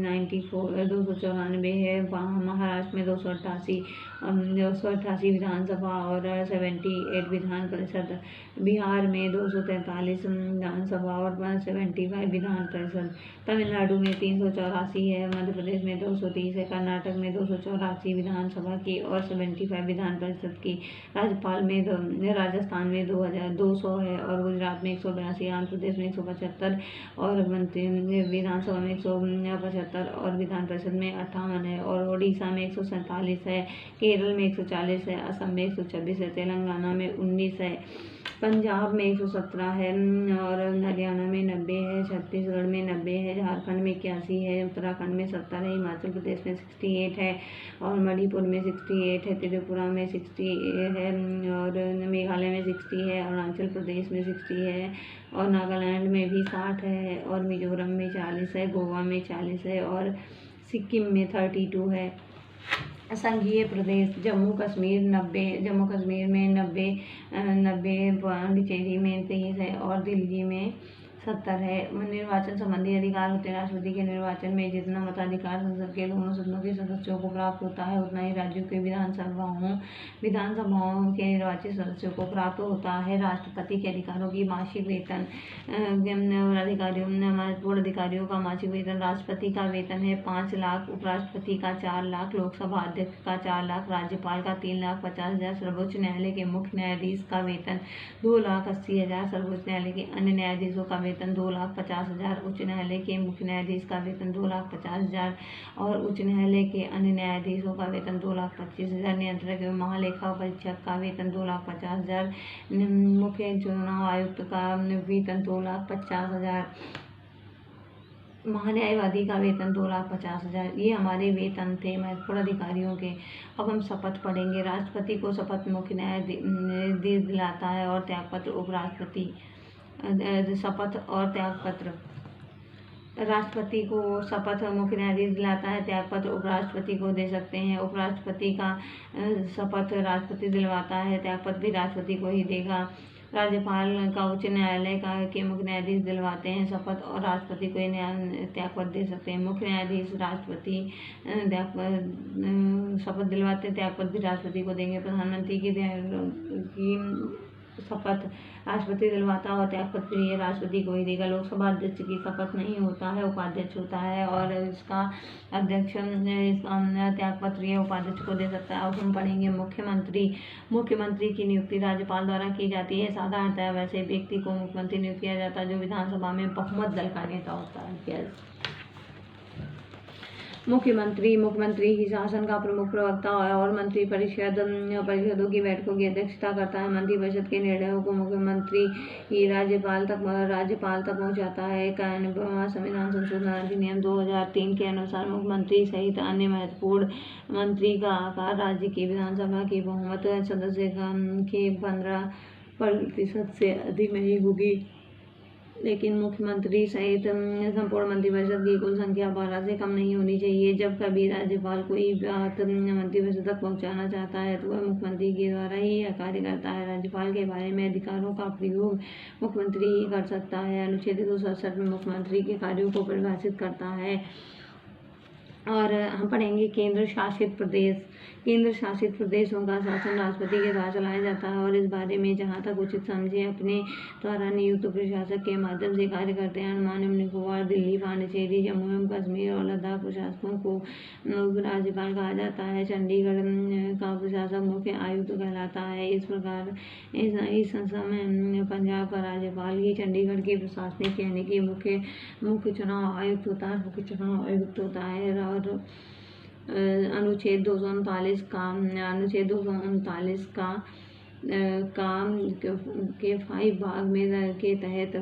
294 है। महाराष्ट्र में 288 विधानसभा और 78 विधान परिषद। बिहार में 243 विधानसभा और 75 विधान परिषद। तमिलनाडु में 384 है। मध्य प्रदेश में 230 है। कर्नाटक में 284 विधानसभा की और 75 विधान परिषद की। राजस्थान में 200 है और गुजरात में 182, आंध्र प्रदेश में 175 और विधानसभा में 175 और विधान परिषद में 58 है और ओडिशा में 147 है। केरल में 140 है। असम में 126 है। तेलंगाना में 19 है। पंजाब में 117 है और हरियाणा में 90 है। छत्तीसगढ़ में 90 है। झारखंड में 81 है। उत्तराखंड में 70 है। हिमाचल प्रदेश में 68 है और मणिपुर में 68 है। त्रिपुरा में 60 है और मेघालय में 60 है। अरुणाचल प्रदेश में 60 है और नागालैंड में भी 60 है और मिजोरम में 40 है। गोवा में 40 है और सिक्किम में 32 है। संघीय प्रदेश। जम्मू कश्मीर में 90, पांडिचेरी में 23 है और दिल्ली में 70 है। निर्वाचन संबंधी अधिकार होते हैं। राष्ट्रपति के निर्वाचन में जितना मताधिकार संसद के दोनों सदनों के सदस्यों को प्राप्त होता है, उतना ही राज्यों के विधानसभाओं के निर्वाचित सदस्यों को प्राप्त होता है। राष्ट्रपति के अधिकारों की मासिक वेतन, महत्वपूर्ण अधिकारियों का मासिक वेतन। राष्ट्रपति का वेतन है 5 लाख, उपराष्ट्रपति का 4 लाख, लोकसभा अध्यक्ष का 4 लाख, राज्यपाल का 3,50,000, सर्वोच्च न्यायालय के मुख्य न्यायाधीश का वेतन 2,80,000, सर्वोच्च न्यायालय के अन्य न्यायाधीशों का वेतन 2,50,000, उच्च न्यायालय के मुख्य न्यायाधीश का वेतन 2,50,000 और उच्च न्यायालय के अन्य न्यायाधीशों का वेतन 2,25,000। नियंत्रक एवं महालेखा परीक्षक का वेतन 2,50,000। मुख्य चुनाव आयुक्त का वेतन 2,50,000। महान्यायवादी का वेतन 2,50,000। ये हमारे वेतन थे महत्वपूर्ण अधिकारियों के। अब हम शपथ पढ़ेंगे। राष्ट्रपति को शपथ मुख्य न्यायाधीश दिलाता है और त्यागपत्र उपराष्ट्रपति। शपथ और त्यागपत्र। राष्ट्रपति को शपथ मुख्य न्यायाधीश दिलाता है, त्यागपत्र उपराष्ट्रपति को दे सकते हैं। उपराष्ट्रपति का शपथ राष्ट्रपति दिलवाता है, त्यागपत्र भी राष्ट्रपति को ही देगा। राज्यपाल का उच्च न्यायालय के मुख्य न्यायाधीश दिलवाते हैं शपथ और राष्ट्रपति को त्यागपत्र दे सकते हैं। मुख्य न्यायाधीश राष्ट्रपति शपथ दिलवाते हैं, त्यागपत्र भी राष्ट्रपति को देंगे। प्रधानमंत्री की शपथ राष्ट्रपति दिलवाता और त्यागपत्र ये राष्ट्रपति को ही देगा। लोकसभा अध्यक्ष की शपथ नहीं होता है, उपाध्यक्ष होता है और इसका अध्यक्ष त्यागपत्र ये उपाध्यक्ष को दे सकता है। अब हम पढ़ेंगे मुख्यमंत्री। मुख्यमंत्री की नियुक्ति राज्यपाल द्वारा की जाती है। साधारणतः वैसे व्यक्ति को मुख्यमंत्री नियुक्त किया जाता है जो विधानसभा में बहुमत दल का नेता होता है। मुख्यमंत्री ही शासन का प्रमुख प्रवक्ता और मंत्री परिषदों की बैठकों की अध्यक्षता करता है। मंत्रिपरिषद के निर्णयों को मुख्यमंत्री ही राज्यपाल तक पहुंचाता है। संविधान संशोधन अधिनियम 2003 के अनुसार मुख्यमंत्री सहित अन्य महत्वपूर्ण मंत्री का आकार राज्य की विधानसभा की बहुमत सदस्य के 15% से अधिक नहीं होगी, लेकिन मुख्यमंत्री सहित संपूर्ण मंत्रिपरिषद की कुल संख्या 12 से कम नहीं होनी चाहिए। जब कभी राज्यपाल कोई बात मंत्रिपरिषद तक पहुंचाना चाहता है तो वह मुख्यमंत्री के द्वारा ही यह कार्य करता है। राज्यपाल के बारे में अधिकारों का प्रयोग मुख्यमंत्री ही कर सकता है। अनुच्छेद 267 में मुख्यमंत्री के कार्यों को परिभाषित करता है। और हम पढ़ेंगे केंद्र शासित प्रदेश। केंद्र शासित प्रदेशों का शासन राष्ट्रपति के द्वारा चलाया जाता है और इस बारे में जहाँ तक उचित समझे अपने द्वारा नियुक्त प्रशासक के माध्यम से कार्य करते हैं। अंडमान एवं निकोबार, दिल्ली, पांडिचेरी, जम्मू एवं कश्मीर और लद्दाख प्रशासकों को राज्यपाल कहा जाता है। चंडीगढ़ का प्रशासक मुख्य आयुक्त कहलाता है। इस प्रकार इस समय पंजाब का राज्यपाल ही चंडीगढ़ के प्रशासनिक यानी कि मुख्य चुनाव आयुक्त होता है। और अनुच्छेद 239 के 5 भाग में के तहत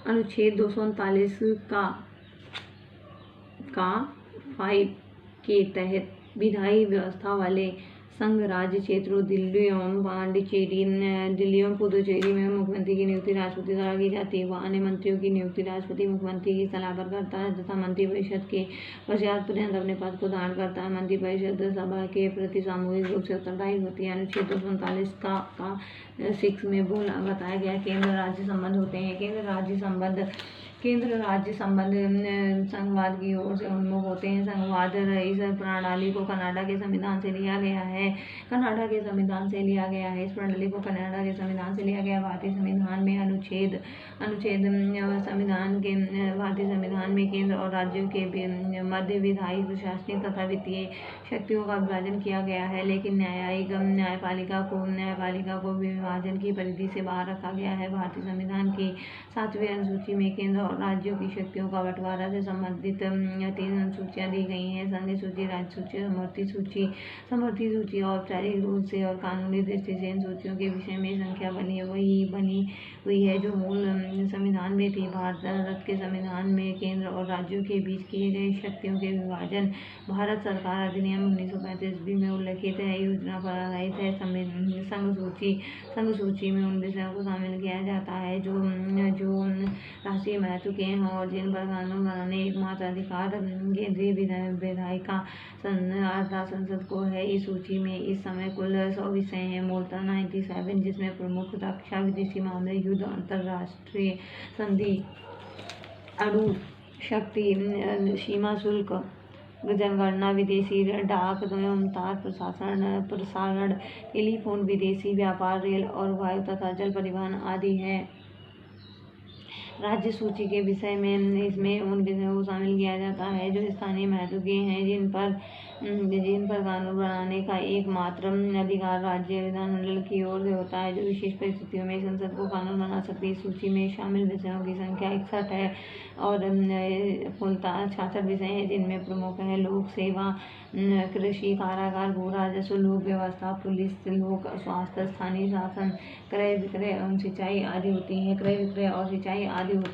अनुच्छेद 239 का 5 के तहत विधायी व्यवस्था वाले संघ राज्य क्षेत्रों दिल्ली एवं पुदुचेरी में मुख्यमंत्री की नियुक्ति राष्ट्रपति द्वारा की जाती है। वहाँ अन्य मंत्रियों की नियुक्ति राष्ट्रपति मुख्यमंत्री की सलाह पर करता है तथा मंत्रिपरिषद के पश्चात पर्यंत अपने पद को धारण करता है। मंत्रिपरिषद सभा के प्रति सामूहिक रूप से उत्तरदायी होती है। अनुच्छेद 239 का 6 में बताया गया केंद्र राज्य संबंध होते हैं। केंद्र राज्य संबंध संघवाद की ओर से उन्मुख होते हैं। संघवाद इस प्रणाली को कनाडा के संविधान से लिया गया है। इस प्रणाली को कनाडा के संविधान से लिया गया। भारतीय संविधान में केंद्र और राज्यों के मध्य विधायी, प्रशासनिक तथा वित्तीय शक्तियों का विभाजन किया गया है, लेकिन न्यायपालिका को विभाजन की परिधि से बाहर रखा गया है। भारतीय संविधान की 7वीं अनुसूची में केंद्र और राज्यों की शक्तियों का बंटवारा से संबंधित 3 अनुसूचियां दी गई हैं। संघीय सूची, राज्य सूची, समवर्ती सूची। औपचारिक रूप से और कानूनी दृष्टि से इन सूचियों के विषय में संख्या बनी हुई है जो मूल संविधान में थी। भारत के संविधान में केंद्र और राज्यों के बीच किए गए शक्तियों के विभाजन भारत सरकार अधिनियम 1935 में उल्लिखित है। योजना पर आधारित है। संघ सूची में उन विषयों को शामिल किया जाता है जो राष्ट्रीय महत्व चुके हैं और जिन पर कानून बनाने एकमात्र अधिकार केंद्रीय विधायिका अर्थात संसद को है। इस सूची में इस समय कुल 100 विषय हैं, मूलतः 97, जिसमें प्रमुख रक्षा, विदेशी मामले, युद्ध, अंतर्राष्ट्रीय संधि, अणु शक्ति, सीमा शुल्क, जनगणना, विदेशी डाक एवं तार प्रसारण, टेलीफोन, विदेशी व्यापार, रेल और वायु तथा जल परिवहन आदि है। राज्य सूची के विषय में इसमें उन विषयों को शामिल किया जाता है जो स्थानीय महत्व के हैं, जिन पर कानून बनाने का एकमात्र अधिकार राज्य विधानमंडल की ओर से होता है, जो विशेष परिस्थितियों में संसद को कानून बना सकती है। इस सूची में शामिल विषयों की संख्या 61 है और कुलतः 66 विषय हैं, जिनमें प्रमुख है लोक सेवा, कृषि, कारागार, भू राजस्व, लोक व्यवस्था, पुलिस, लोक स्वास्थ्य, स्थानीय शासन, क्रय विक्रय एवं सिंचाई आदि होती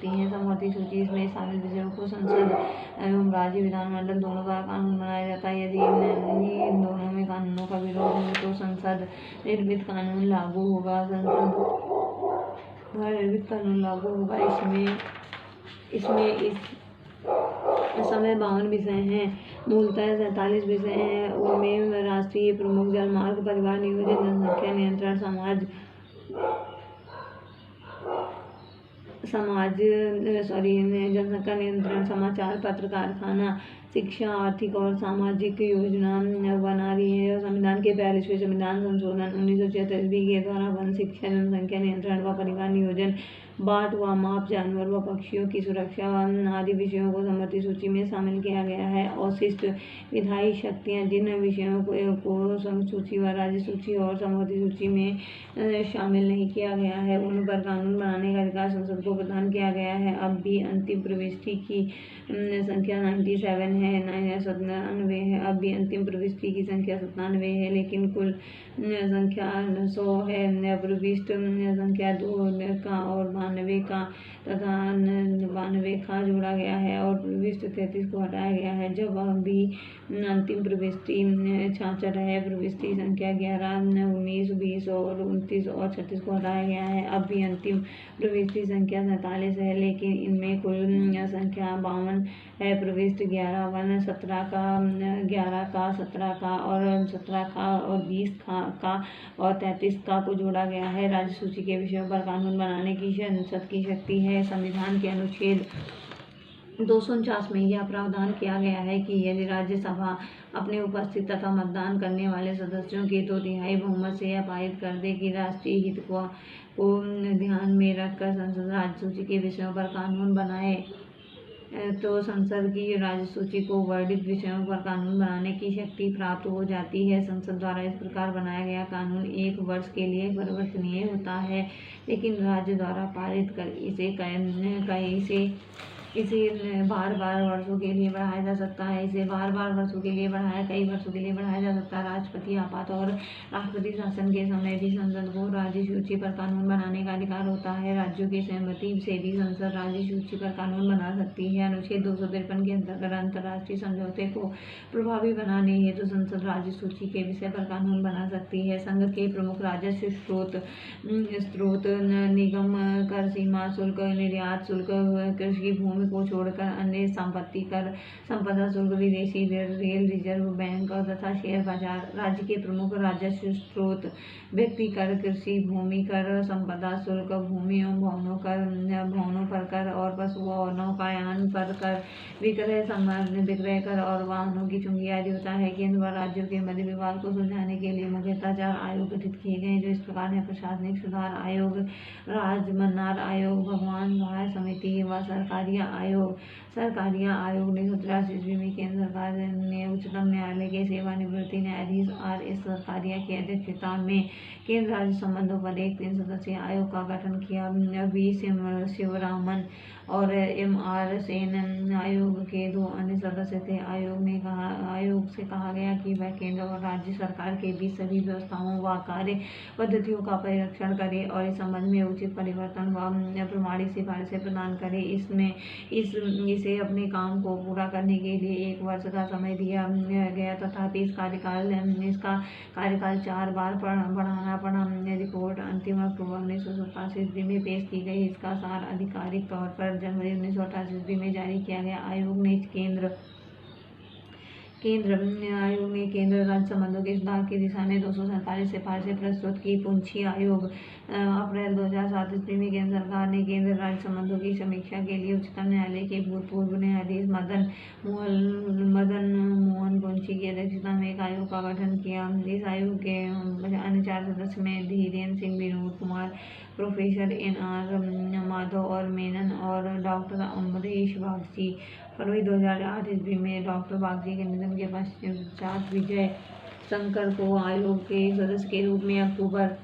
हैं। समवर्ती सूची इसमें शामिल विषयों को संसद एवं राज्य विधानमंडल दोनों द्वारा कानून बनाया जाता है। यदि इन दोनों में कानूनों का विरोध हो तो संसद निर्मित कानून लागू होगा। इसमें इस समय 52 विषय हैं, मूलतः 47 विषय हैं। उनमें राष्ट्रीय प्रमुख, जलमार्ग, परिवार नियोजन, जनसंख्या नियंत्रण, जनसंख्या नियंत्रण, समाचार पत्र, कारखाना, शिक्षा, आर्थिक और सामाजिक योजना बना रही है। संविधान के 42वें संविधान संशोधन 1976 के द्वारा वन, शिक्षा, जनसंख्या नियंत्रण व परिवार नियोजन, बाट व माप, जानवर व पक्षियों की सुरक्षा आदि विषयों को समवर्ती सूची में शामिल किया गया है। अवशिष्ट विधायी शक्तियाँ, जिन विषयों को संघ सूची व राज्य सूची और समवर्ती सूची में शामिल नहीं किया गया है, उन पर कानून बनाने का अधिकार संसद को प्रदान किया गया है। अब भी अंतिम प्रविष्टि की संख्या 97 है, 97 है। अब भी अंतिम प्रविष्टि की संख्या 97 है, लेकिन कुल संख्या 100 है। प्रविष्ट संख्या 2 का और 92 का तथा 92 का जोड़ा गया है और प्रविष्ट 33 को हटाया गया है। जब अभी अंतिम प्रविष्टि 66 है, प्रविष्टि संख्या 11, 19, 20 और 29 और 36 को हटाया गया है। अब भी अंतिम प्रविष्टि संख्या 47 है, लेकिन इनमें कुल संख्या 52 है। प्रविष्ट 11 वन 17 का, 11 का, 17 का और 17 का और 20 का और 33 का को जोड़ा गया है। राज्य सूची के विषयों पर कानून बनाने की संसद की शक्ति है। संविधान के अनुच्छेद 249 में यह प्रावधान किया गया है कि यदि राज्यसभा अपने उपस्थित तथा मतदान करने वाले सदस्यों के 2/3 बहुमत से यह पारित कर दे कि राष्ट्रीय हित को ध्यान में रखकर संसद राज्य सूची के विषयों पर कानून बनाए, तो संसद की राज्य सूची को वर्णित विषयों पर कानून बनाने की शक्ति प्राप्त हो जाती है। संसद द्वारा इस प्रकार बनाया गया कानून 1 वर्ष के लिए परिवर्तनीय होता है, लेकिन राज्य द्वारा पारित कर इसे बार-बार वर्षों के लिए बढ़ाया जा सकता है। कई वर्षों के लिए बढ़ाया जा सकता है। राष्ट्रपति आपात और राष्ट्रपति शासन के समय भी संसद को राज्य सूची पर कानून बनाने का अधिकार होता है। राज्यों की सहमति से भी संसद राज्य सूची पर कानून बना सकती है। अनुच्छेद 253 के अंतर्गत अंतर्राष्ट्रीय समझौते को प्रभावी बनाने हेतु संसद राज्य सूची के विषय पर कानून बना सकती है। संघ के प्रमुख राजस्व स्रोत निगम कर, सीमा शुल्क, निर्यात शुल्क, कृषि भूमि को छोड़कर अन्य संपत्ति कर, संपदा शुल्क, विदेशी रेल, रिजर्व बैंक तथा शेयर बाजार। राज्य के प्रमुख राजस्व स्रोत व्यक्ति कर, कृषि भूमि कर, संपदा शुल्क, भूमि एवं भवनों पर कर और पशुओं और नौकायान पर कर, विक्रय कर और वाहनों की चुंगी आदि होता है। केंद्र व राज्यों के मध्य विवाद को सुलझाने के लिए मुख्यतः 4 आयोग गठित किए गए, जो इस प्रकार है: प्रशासनिक सुधार आयोग, राजमन्नार आयोग, भगवान सहाय समिति व सरकारिया आयोग। 1983 ईस्वी में केंद्र सरकार ने उच्चतम न्यायालय के सेवानिवृत्त न्यायाधीश RS सरकारिया की अध्यक्षता में केंद्र राज्य संबंधों पर एक 3 सदस्यीय आयोग का गठन किया। V शिवरामन और MR सेन आयोग के 2 अन्य सदस्य थे। आयोग से कहा गया कि वह केंद्र और राज्य सरकार के बीच सभी व्यवस्थाओं व कार्य पद्धतियों का परीक्षण करे और इस संबंध में उचित परिवर्तन व प्रमाणिक सिफारिशें प्रदान करे। इसे इसे अपने काम को पूरा करने के लिए 1 वर्ष का समय दिया गया, तथापि इसका कार्यकाल 4 बार बढ़ाना पड़ा। रिपोर्ट अंतिम अक्टूबर 1987 ईस्वी में पेश की गई। इसका सार आधिकारिक तौर पर जनवरी 1988 ईस्वी में जारी किया गया। आयोग ने केंद्र राज्य संबंधों के सुधार की दिशा में 247 सिफारिशें प्रस्तुत की। पूंछी आयोग अप्रैल 2007 ईस्वी में केंद्र सरकार ने केंद्र राज्य संबंधों की समीक्षा के लिए उच्चतम न्यायालय के भूतपूर्व न्यायाधीश मदन मोहन पूंछी की अध्यक्षता में एक आयोग का गठन किया। इस आयोग के अन्य 4 सदस्य में धीरेन्द्र सिंह, विनोद कुमार, प्रोफेसर NR माधव और मेनन और डॉक्टर अमरीश बागची। फरवरी 2008 ईस्वी में डॉक्टर बागची के निधन के पश्चात विजय शंकर को आयोग के सदस्य के रूप में अक्टूबर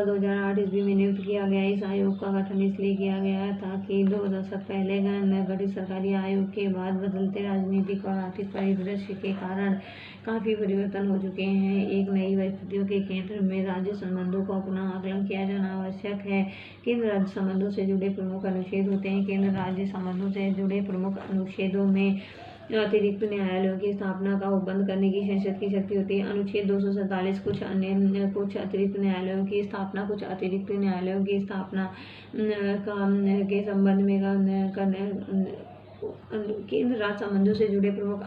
2008 ईस्वी में नियुक्त किया गया। इस आयोग का गठन इसलिए किया गया ताकि 2 दशक पहले गठित सरकारी आयोग के बाद बदलते राजनीतिक और आर्थिक परिदृश्य के कारण काफ़ी परिवर्तन हो चुके हैं। एक नई परिस्थितियों के केंद्र में राज्य संबंधों का पुनः आकलन किया जाना आवश्यक है। केंद्र राज्य संबंधों से जुड़े प्रमुख अनुच्छेद होते हैं। केंद्र राज्य संबंधों से जुड़े प्रमुख अनुच्छेदों में अतिरिक्त न्यायालयों की स्थापना का उपबंध करने की संसद की शक्ति होती है। अनुच्छेद 247 कुछ अतिरिक्त न्यायालयों की स्थापना के संबंध में केंद्र राज्य संबंधों से जुड़े प्रमुख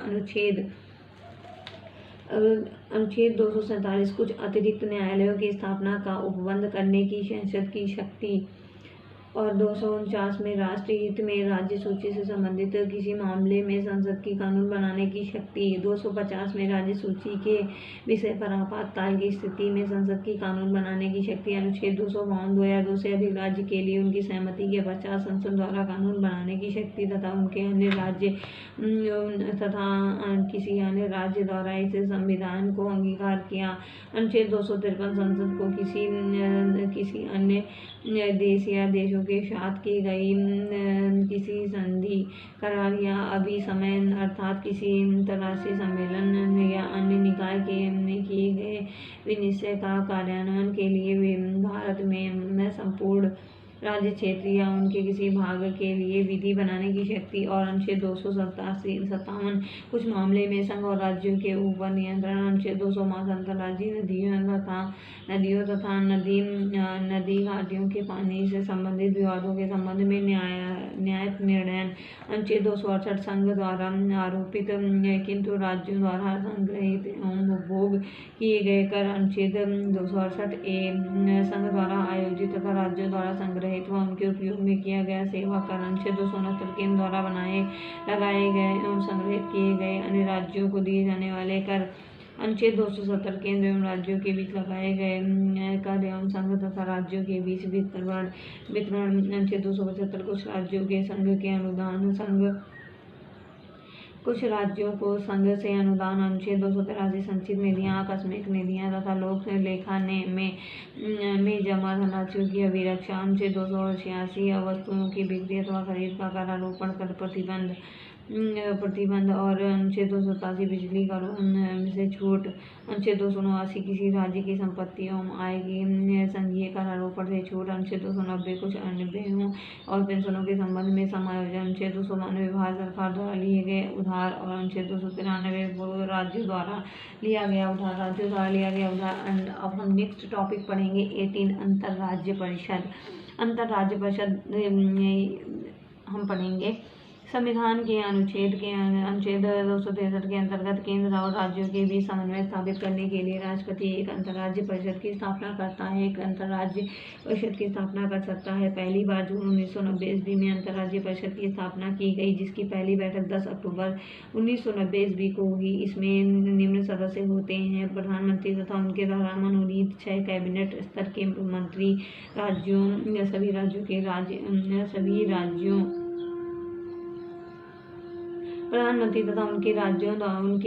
अनुच्छेद 247 कुछ अतिरिक्त न्यायालयों की स्थापना का उपबंध करने की संसद की शक्ति और 249 में राष्ट्रीय हित में राज्य सूची से संबंधित किसी मामले में संसद की कानून बनाने की शक्ति। 250 में राज्य सूची के विषय पर आपातकाल की स्थिति में संसद की कानून बनाने की शक्ति। अनुच्छेद 252 2 या 2 से अधिक राज्य के लिए उनकी सहमति के पश्चात संसद द्वारा कानून बनाने की शक्ति तथा किसी अन्य राज्य द्वारा इस संविधान को अंगीकार किया। अनुच्छेद 253 संसद को किसी अन्य देश या देशों के साथ की गई किसी संधि, करार या अभिसमन अर्थात किसी अंतर्राष्ट्रीय सम्मेलन या अन्य निकाय के किए गए विनिश्चय का कार्यान्वयन के लिए भारत में संपूर्ण राज्य क्षेत्र या उनके किसी भाग के लिए विधि बनाने की शक्ति। और अनुच्छेद 257 कुछ मामले में संघ और राज्यों के ऊपर नियंत्रण। अनुच्छेद 259 अंतर्राज्यीय नदियों तथा नदी घाटियों के पानी से संबंधित विवादों के संबंध में न्यायिक निर्णय। अनुच्छेद 268 संघ द्वारा आरोपित किंतु राज्यों द्वारा संग्रहित एवं उपभोग किए गए कर। अनुच्छेद 268A संघ द्वारा आयोजित तथा राज्यों द्वारा संग्रहित व उनके उपयोग में किया गया सेवा कर। अनुच्छेद 269 केंद्र द्वारा लगाए गए एवं संग्रहित किए गए अन्य राज्यों को दिए जाने वाले कर। अनुच्छेद 270 केंद्र एवं राज्यों के बीच लगाए गए कर एवं संघ तथा राज्यों के बीच वितरण। अनुच्छेद 275 कुछ राज्यों को संघ से अनुदान। अनुच्छेद 283 संचित निधियां, आकस्मिक निधियां तथा लोक लेखा में जमा धनराशियों की अभिरक्षा। अनुच्छेद 286 वस्तुओं की बिक्री अथवा खरीद का करारोपण कर प्रतिबंध और अनुच्छेद 287 बिजली करों से छूट। अनुच्छेद 289 किसी राज्य की संपत्ति एवं आय की संघीय करारोपण से छूट। अनुच्छेद 290 कुछ अन्य व्ययों और पेंशनों के संबंध में समायोजन। अनुच्छेद 292 भारत सरकार द्वारा लिए गए उधार और अनुच्छेद 293 पूर्व राज्यों द्वारा लिया गया उधार। अब हम नेक्स्ट टॉपिक पढ़ेंगे 18 अंतर्राज्य परिषद। हम पढ़ेंगे संविधान के अनुच्छेद 263 के अंतर्गत केंद्र और राज्यों के बीच समन्वय स्थापित करने के लिए राष्ट्रपति एक अंतर्राज्य परिषद की स्थापना करता है। एक अंतर्राज्य परिषद की स्थापना कर सकता है। पहली बार जून 1990 ईस्वी में अंतर्राज्य परिषद की स्थापना की गई, जिसकी पहली बैठक 10 अक्टूबर 1990 ईस्वी को हुई। इसमें निम्न सदस्य होते हैं: प्रधानमंत्री तथा उनके द्वारा मनोनीत 6 कैबिनेट स्तर के मंत्री, प्रधानमंत्री तथा उनके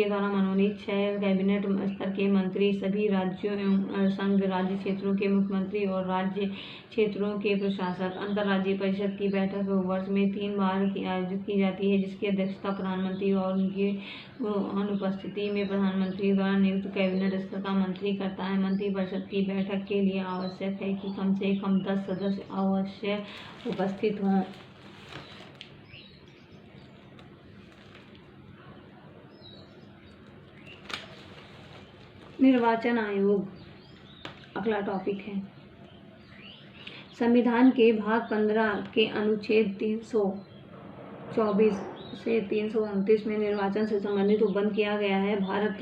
द्वारा मनोनीत 6 कैबिनेट स्तर के मंत्री, सभी राज्यों एवं संघ राज्य क्षेत्रों के मुख्यमंत्री और राज्य क्षेत्रों के प्रशासक। अंतर्राज्यीय परिषद की बैठक वर्ष में 3 बार आयोजित की जाती है, जिसकी अध्यक्षता प्रधानमंत्री और उनकी अनुपस्थिति में प्रधानमंत्री द्वारा नियुक्त कैबिनेट स्तर का मंत्री करता है। मंत्रिपरिषद की बैठक के लिए आवश्यक है कि कम से कम 10 सदस्य अवश्य उपस्थित हों। निर्वाचन आयोग अगला टॉपिक है। संविधान के भाग 15 के अनुच्छेद 324 से 329 में निर्वाचन से संबंधित उपबंध किया गया है। भारत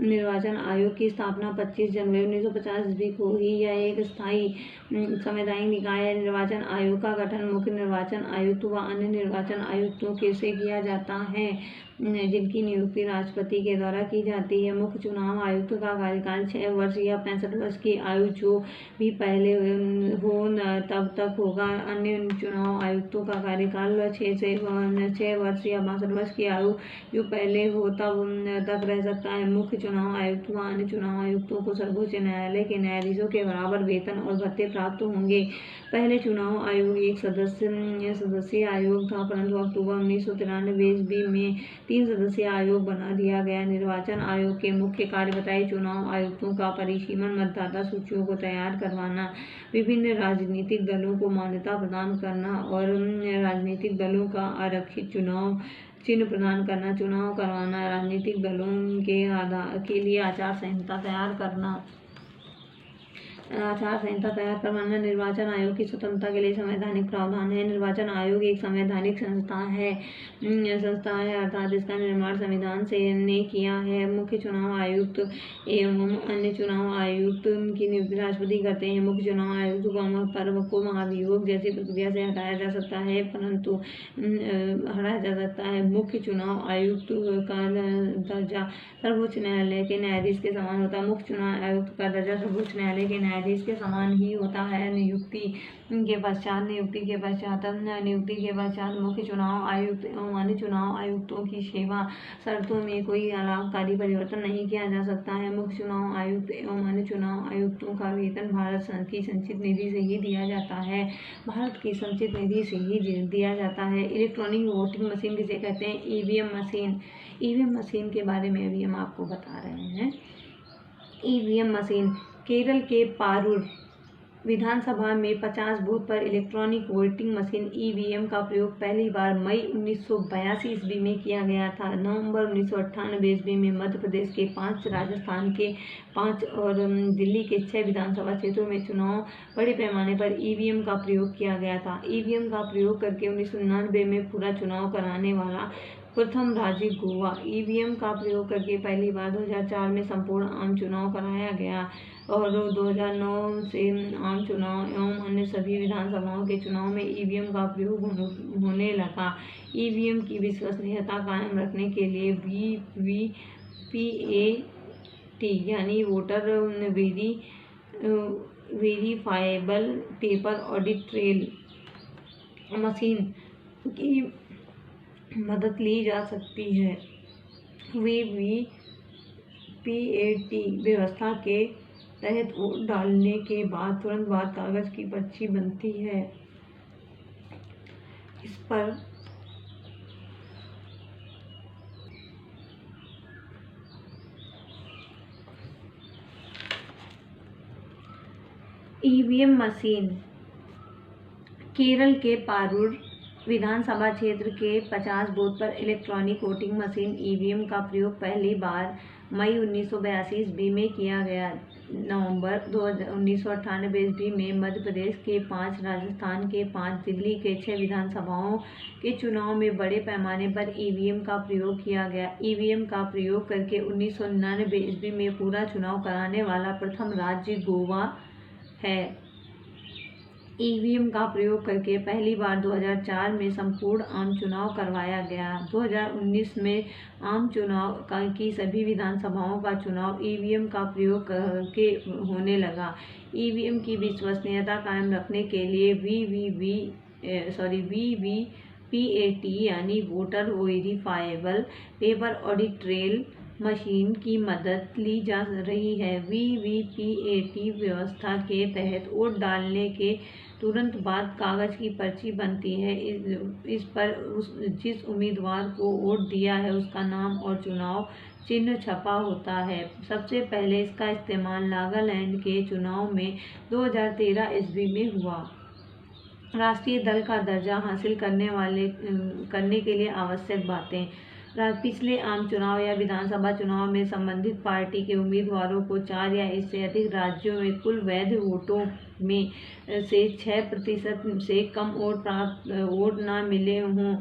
निर्वाचन आयोग की स्थापना 25 जनवरी 1950 ईस्वी को हुई। यह एक स्थायी संवैधानिक निकाय है। निर्वाचन आयोग का गठन मुख्य निर्वाचन आयुक्त व अन्य निर्वाचन आयुक्तों से किया जाता है, जिनकी नियुक्ति राष्ट्रपति के द्वारा की जाती है। मुख्य चुनाव आयुक्त का कार्यकाल 6 वर्ष या 65 वर्ष की आयु जो भी पहले हो तब तक होगा। अन्य चुनाव आयुक्तों का कार्यकाल 6 वर्ष या 62 वर्ष की आयु जो पहले हो तब तक रह सकता है। मुख्य चुनाव आयुक्त व अन्य चुनाव आयुक्तों को सर्वोच्च न्यायालय के न्यायाधीशों के बराबर वेतन और भत्ते प्राप्त होंगे। पहले चुनाव आयोग एक सदस्यीय आयोग था, परंतु अक्टूबर 1993 ईस्वी में 3 सदस्यीय आयोग बना दिया गया। निर्वाचन आयोग के मुख्य कार्य बताइए। चुनाव आयुक्तों का परिसीमन, मतदाता सूचियों को तैयार करवाना, विभिन्न राजनीतिक दलों को मान्यता प्रदान करना और राजनीतिक दलों का आरक्षित चुनाव चिन्ह प्रदान करना, चुनाव करवाना, राजनीतिक दलों के लिए आचार संहिता तैयार करवाना। निर्वाचन आयोग की स्वतंत्रता के लिए संवैधानिक प्रावधान है। निर्वाचन आयोग एक संवैधानिक संस्था है अर्थात इसका निर्माण संविधान ने किया है। मुख्य चुनाव आयुक्त एवं अन्य चुनाव आयुक्त की नियुक्ति राष्ट्रपति करते हैं। मुख्य चुनाव आयुक्त को महाभियोग जैसी प्रक्रिया से हटाया जा सकता है। मुख्य चुनाव आयुक्त का दर्जा सर्वोच्च न्यायालय के न्यायाधीश के समान होता है। मुख्य चुनाव आयुक्त का दर्जा सर्वोच्च न्यायालय के न्यायाधीश के समान ही होता है। नियुक्ति के पश्चात मुख्य चुनाव आयुक्त एवं अन्य चुनाव आयुक्तों की सेवा शर्तों में कोई लाभकारी परिवर्तन नहीं किया जा सकता है। मुख्य चुनाव आयुक्त एवं अन्य चुनाव आयुक्तों का वेतन भारत की संचित निधि से ही दिया जाता है। इलेक्ट्रॉनिक वोटिंग मशीन किसे कहते हैं? ईवीएम मशीन के बारे में अभी हम आपको बता रहे हैं। ईवीएम मशीन केरल के पारूर विधानसभा में 50 बूथ पर इलेक्ट्रॉनिक वोटिंग मशीन ईवीएम का प्रयोग पहली बार मई 1982 ईस्वी में किया गया था। नवंबर 1998 ईस्वी में मध्य प्रदेश के 5, राजस्थान के 5 और दिल्ली के 6 विधानसभा क्षेत्रों में चुनाव बड़े पैमाने पर ईवीएम का प्रयोग किया गया था। ईवीएम का प्रयोग करके 1999 में पूरा चुनाव कराने वाला प्रथम राज्य गोवा। ईवीएम का प्रयोग करके पहली बार 2004 में संपूर्ण आम चुनाव कराया गया और 2009 से आम चुनाव एवं अन्य सभी विधानसभाओं के चुनाव में ईवीएम का प्रयोग होने लगा। ईवीएम की विश्वसनीयता कायम रखने के लिए वीवीपीएटी यानी voter verifiable paper audit trail machine की मदद ली जा सकती है। वीवीपीएटी व्यवस्था के तहत वोट डालने के बाद तुरंत बाद कागज की पर्ची बनती है। इस पर ईवीएम मशीन केरल के पारूर विधानसभा क्षेत्र के 50 बूथ पर इलेक्ट्रॉनिक वोटिंग मशीन ईवीएम का प्रयोग पहली बार मई 1982 ईस्वी में किया गया। नवंबर 1998 ईस्वी में मध्य प्रदेश के 5, राजस्थान के 5, दिल्ली के 6 विधानसभाओं के चुनाव में बड़े पैमाने पर ईवीएम का प्रयोग किया गया। ईवीएम का प्रयोग करके 1999 ईस्वी में पूरा चुनाव कराने वाला प्रथम राज्य गोवा है। ईवीएम का प्रयोग करके पहली बार 2004 में संपूर्ण आम चुनाव करवाया गया। 2019 में आम चुनाव की सभी विधानसभाओं का चुनाव ईवीएम का प्रयोग करके होने लगा। ईवीएम की विश्वसनीयता कायम रखने के लिए वीवीपीएटी यानी voter verifiable paper audit trail machine की मदद ली जा रही है। वीवीपीएटी व्यवस्था के तहत वोट डालने के तुरंत बाद कागज की पर्ची बनती है। इस पर जिस उम्मीदवार को वोट दिया है उसका नाम और चुनाव चिन्ह छपा होता है। सबसे पहले इसका इस्तेमाल नागालैंड के चुनाव में 2013 ईस्वी में हुआ। राष्ट्रीय दल का दर्जा हासिल करने के लिए आवश्यक बातें। पिछले आम चुनाव या विधानसभा चुनाव में संबंधित पार्टी के उम्मीदवारों को 4 या इससे अधिक राज्यों में कुल वैध वोटों में से 6% से कम वोट ना मिले हों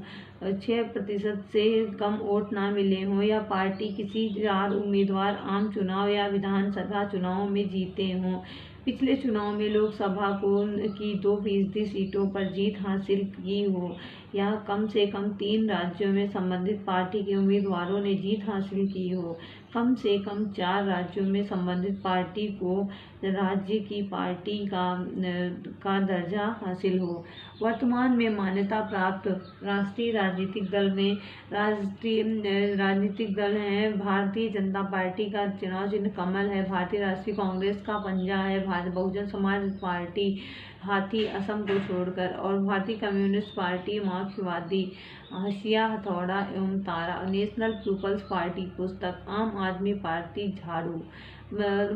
6% से कम वोट ना मिले हों या पार्टी किसी 4 उम्मीदवार आम चुनाव या विधानसभा चुनाव में जीते हों। पिछले चुनाव में लोकसभा की 2% सीटों पर जीत हासिल की हो या कम से कम 3 राज्यों में संबंधित पार्टी के उम्मीदवारों ने जीत हासिल की हो। कम से कम 4 राज्यों में संबंधित पार्टी को राज्य की पार्टी का दर्जा हासिल हो। वर्तमान में मान्यता प्राप्त राष्ट्रीय राजनीतिक दल हैं। भारतीय जनता पार्टी का चुनाव चिन्ह कमल है। भारतीय राष्ट्रीय कांग्रेस का पंजा है। भारतीय बहुजन समाज पार्टी हाथी असम को छोड़कर और भारतीय कम्युनिस्ट पार्टी मार्क्सवादी हंसिया हथौड़ा एवं तारा। नेशनल पीपल्स पार्टी पुस्तक। आम आदमी पार्टी झाड़ू।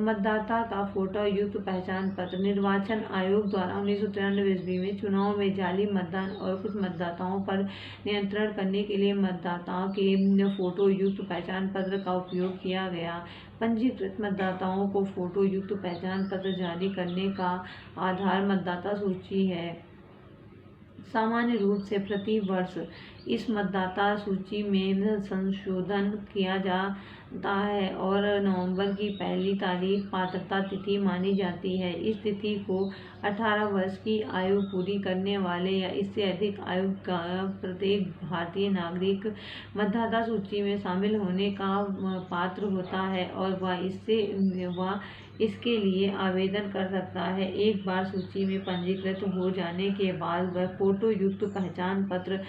मतदाता का फोटो युक्त पहचान पत्र। निर्वाचन आयोग द्वारा 1993 ईस्वी में चुनाव में जाली मतदान और कुछ मतदाताओं पर नियंत्रण करने के लिए मतदाताओं के फोटो युक्त पहचान पत्र का उपयोग किया गया। पंजीकृत मतदाताओं को फोटो युक्त पहचान पत्र जारी करने का आधार मतदाता सूची है। सामान्य रूप से प्रति वर्ष इस मतदाता सूची में संशोधन किया जाता है और नवंबर की पहली तारीख पात्रता तिथि मानी जाती है। इस तिथि को 18 वर्ष की आयु पूरी करने वाले या इससे अधिक आयु का प्रत्येक भारतीय नागरिक मतदाता सूची में शामिल होने का पात्र होता है और वह इसके लिए आवेदन कर सकता है। एक बार सूची में पंजीकृत हो जाने के बाद वह फोटो युक्त पहचान पत्र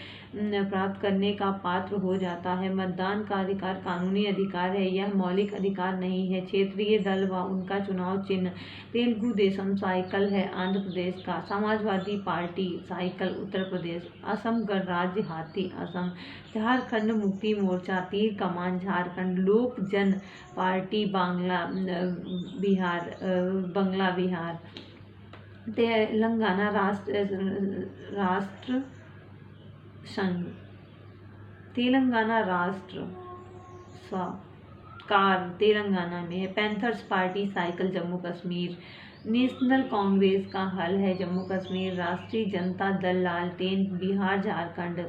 प्राप्त करने का पात्र हो जाता है। मतदान का अधिकार कानूनी अधिकार है, यह मौलिक अधिकार नहीं है। क्षेत्रीय दल व उनका चुनाव चिन्ह। तेलुगु देशम साइकिल है आंध्र प्रदेश का। Samajwadi party cycle Uttar Pradesh. असम गणराज्य हाथी असम। झारखंड मुक्ति मोर्चा तीर कमान झारखंड। लोक जन पार्टी बांग्ला बिहार। तेलंगाना राष्ट्र संघ। तेलंगाना राष्ट्र कार तेलंगाना में है। Panthers party cycle Jammu Kashmir. National Congress का हल है जम्मू कश्मीर। राष्ट्रीय जनता दल लालटेन बिहार झारखंड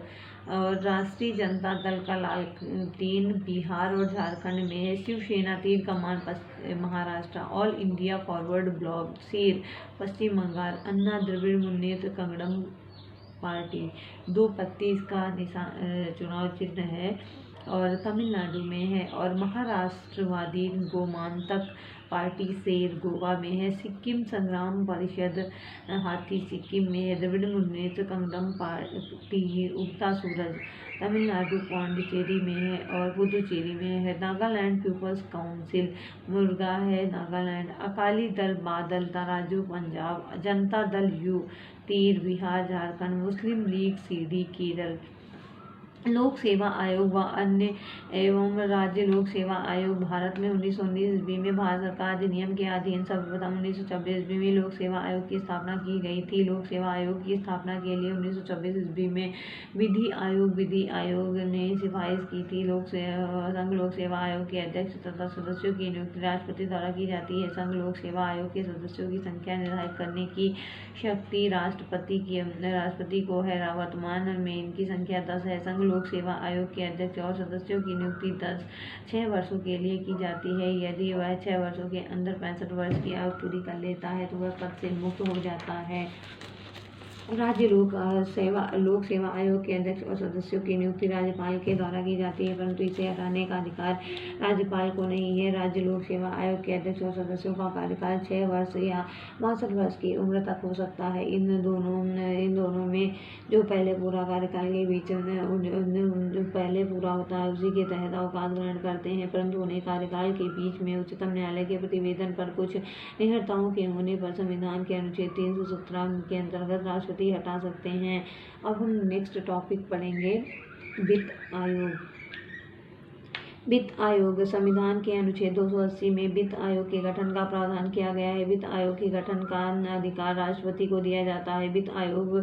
और राष्ट्रीय जनता दल का लालटेन बिहार और झारखंड में है। शिवसेना तीर कमान Maharashtra. All India Forward Bloc शेर पश्चिम बंगाल। अन्ना द्रविड़ मुन्नेत्र कंगड़म पार्टी 2 पत्ती इसका चुनाव चिन्ह है और तमिलनाडु में है। और महाराष्ट्रवादी गोमांतक पार्टी शेर गोवा में है। सिक्किम संग्राम परिषद हाथी सिक्किम में है। द्रविड़ मुन्नेत्र कंगड़म पार्टी उगता सूरज तमिलनाडु पौंडीचेरी में है और पुदुचेरी में है। नागालैंड पीपल्स काउंसिल मुर्गा है नागालैंड। अकाली दल बादल तराजू पंजाब। जनता दल यू तीर बिहार झारखंड। मुस्लिम लीग सीडी केरल। लोक सेवा आयोग व अन्य एवं राज्य लोक सेवा आयोग भारत में 1919 ईस्वी में भारत सरकार अधिनियम के अधीन सर्वप्रथम 1926 ईस्वी में लोक सेवा आयोग की स्थापना की गई थी। लोक सेवा आयोग की स्थापना के लिए 1926 ईस्वी में विधि आयोग ने सिफारिश की थी। संघ लोक सेवा आयोग के अध्यक्ष तथा सदस्यों की नियुक्ति राष्ट्रपति द्वारा की जाती है। संघ लोक सेवा आयोग के सदस्यों की संख्या निर्धारित करने की शक्ति राष्ट्रपति को है। वर्तमान में इनकी संख्या 10 है। संघ लोक सेवा आयोग के अध्यक्ष और सदस्यों की नियुक्ति 6 वर्षों के लिए की जाती है। यदि वह 6 वर्षों के अंदर 65 वर्ष की आयु पूरी कर लेता है तो वह पद से मुक्त हो जाता है। राज्य लोक सेवा आयोग के अध्यक्ष और सदस्यों की नियुक्ति राज्यपाल के द्वारा की जाती है, परंतु इसे हटाने का अधिकार राज्यपाल को नहीं है। राज्य लोक सेवा आयोग के अध्यक्ष और सदस्यों का कार्यकाल 6 वर्ष या 62 वर्ष की उम्र तक हो सकता है। इन दोनों में जो पहले पूरा कार्यकाल के बीच पहले पूरा होता है उसी के तहत अवकाश ग्रहण करते हैं, परंतु उन्हें कार्यकाल के बीच में उच्चतम न्यायालय के प्रतिवेदन पर कुछ निहिरताओं के होने पर संविधान के अनुच्छेद 317 के अंतर्गत राष्ट्रपति हटा सकते हैं। अब हम नेक्स्ट टॉपिक पढ़ेंगे वित्त आयोग। वित्त आयोग। संविधान के अनुच्छेद 280 में वित्त आयोग के गठन का प्रावधान किया गया है। वित्त आयोग के गठन का अधिकार राष्ट्रपति को दिया जाता है। वित्त आयोग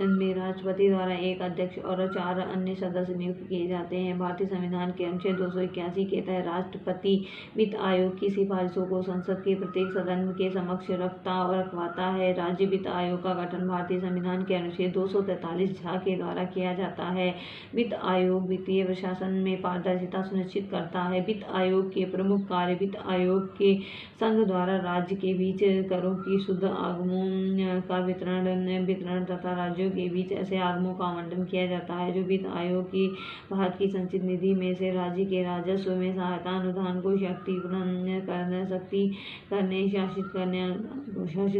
में राष्ट्रपति द्वारा एक अध्यक्ष और 4 अन्य सदस्य नियुक्त किए जाते हैं। भारतीय संविधान के अनुच्छेद 281 के तहत राष्ट्रपति वित्त आयोग की सिफारिशों को संसद के प्रत्येक सदन के समक्ष रखवाता है। राज्य वित्त आयोग का गठन भारतीय संविधान के अनुच्छेद 243 के द्वारा किया जाता है। वित्त आयोग वित्तीय प्रशासन में पारदर्शिता सुनिश्चित करता है। वित्त आयोग के प्रमुख कार्य वित्त आयोग के संघ द्वारा राज्य के बीच करों की शुद्ध आगमों का वितरण तथा राज्यों के बीच ऐसे आगमों का आवंटन किया जाता है जो वित्त आयोग की भारत की संचित निधि में से राज्य के राजस्व में सहायता अनुदान को शासित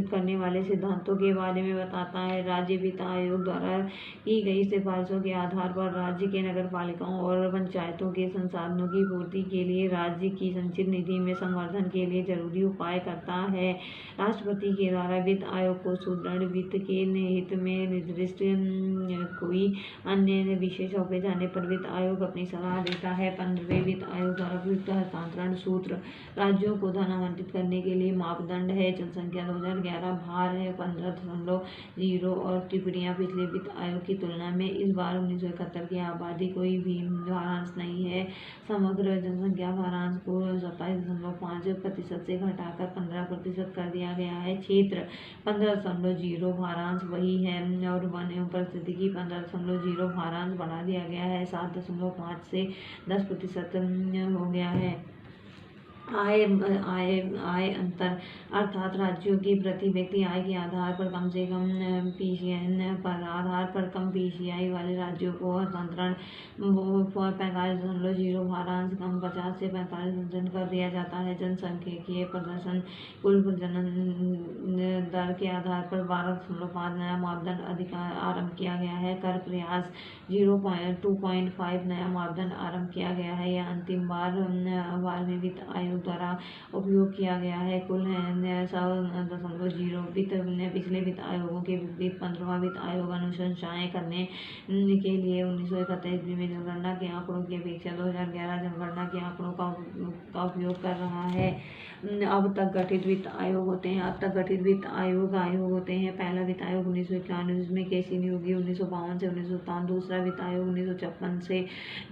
करने वाले सिद्धांतों के बारे में बताता है। राज्य वित्त आयोग द्वारा की गई सिफारिशों के आधार पर राज्य के नगर पालिकाओं और पंचायतों के संसाधनों की पूर्ति के लिए राज्य की संचित निधि में संवर्धन के लिए जरूरी उपाय करता है। राष्ट्रपति के द्वारा वित्त आयोग को सुदृढ़ वित्त के हित में निर्दिष्ट कोई अन्य विषय सौंपे जाने पर वित्त आयोग अपनी सलाह देता है। 15वें वित्त आयोग द्वारा प्रयुक्त हस्तांतरण सूत्र। राज्यों को धन आवंटित करने के लिए मापदंड है। जनसंख्या 2011 भार है 15.0 और टिप्पणियां पिछले वित्त आयोग की तुलना में इस बार 1971 की आबादी कोई भी भारांश नहीं है। समग्र जनसंख्या भारांश को 27.5% से घटाकर 15% कर दिया गया है। क्षेत्र 15.0 भारांश वही है और वन एवं पारिस्थितिकी 15.0 भारांश बढ़ा दिया गया है। 7.5 से 10% हो गया है। आय अंतर अर्थात राज्यों की प्रति व्यक्ति आय के आधार पर कम से कम PCI वाले राज्यों को हस्तांतरण 45.0 भारांश कम 50 से 45% कर दिया जाता है। जनसांख्यिकीय प्रदर्शन कुल प्रजनन दर के आधार पर 12.5 नया मापदंड आरंभ किया गया है। कर प्रयास 2.5 नया मापदंड आरंभ किया गया है। यह अंतिम बार में वित्त आयोग द्वारा उपयोग किया गया है। कुल है 100.0 पिछले वित्त आयोगों के विपरीत 15वां वित्त आयोग अनुशंसाएं करने के लिए 1971 ईस्वी में जनगणना के आंकड़ों की अपेक्षा 2011 जनगणना के आंकड़ों का उपयोग कर रहा है। अब तक गठित वित्त आयोग होते हैं। पहला वित्त आयोग 1991 में केसी न्योगी 1952 से 1957, दूसरा वित्त आयोग 1956 से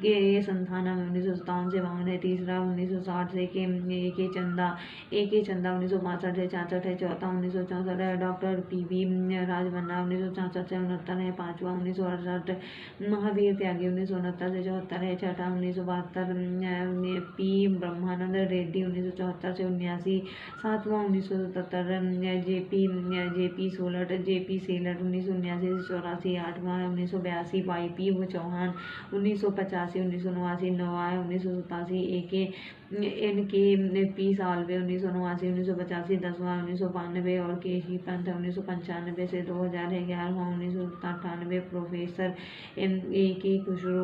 के संथाना में 1957 से 52 है, तीसरा 1960 से ए के चंदा 1965 से 66 है, चौथा 1964 है डॉक्टर PV राजबन्ना 1966 से 69 है, पांचवा 1968 महावीर त्यागी 1969 से 74 है, छठा 1972 P ब्रह्मानंद रेड्डी 1974 से 79, सातवां 1977 JP सेलट 1979 से 84, आठवां 1982 YP चौहान 1985 1989, नौवां 1987 NK P सालवे 1989 1985, 10वां 1992 और केसी पंत 1995 से 2000 है, 11वां 1998 प्रोफेसर AK खुसरो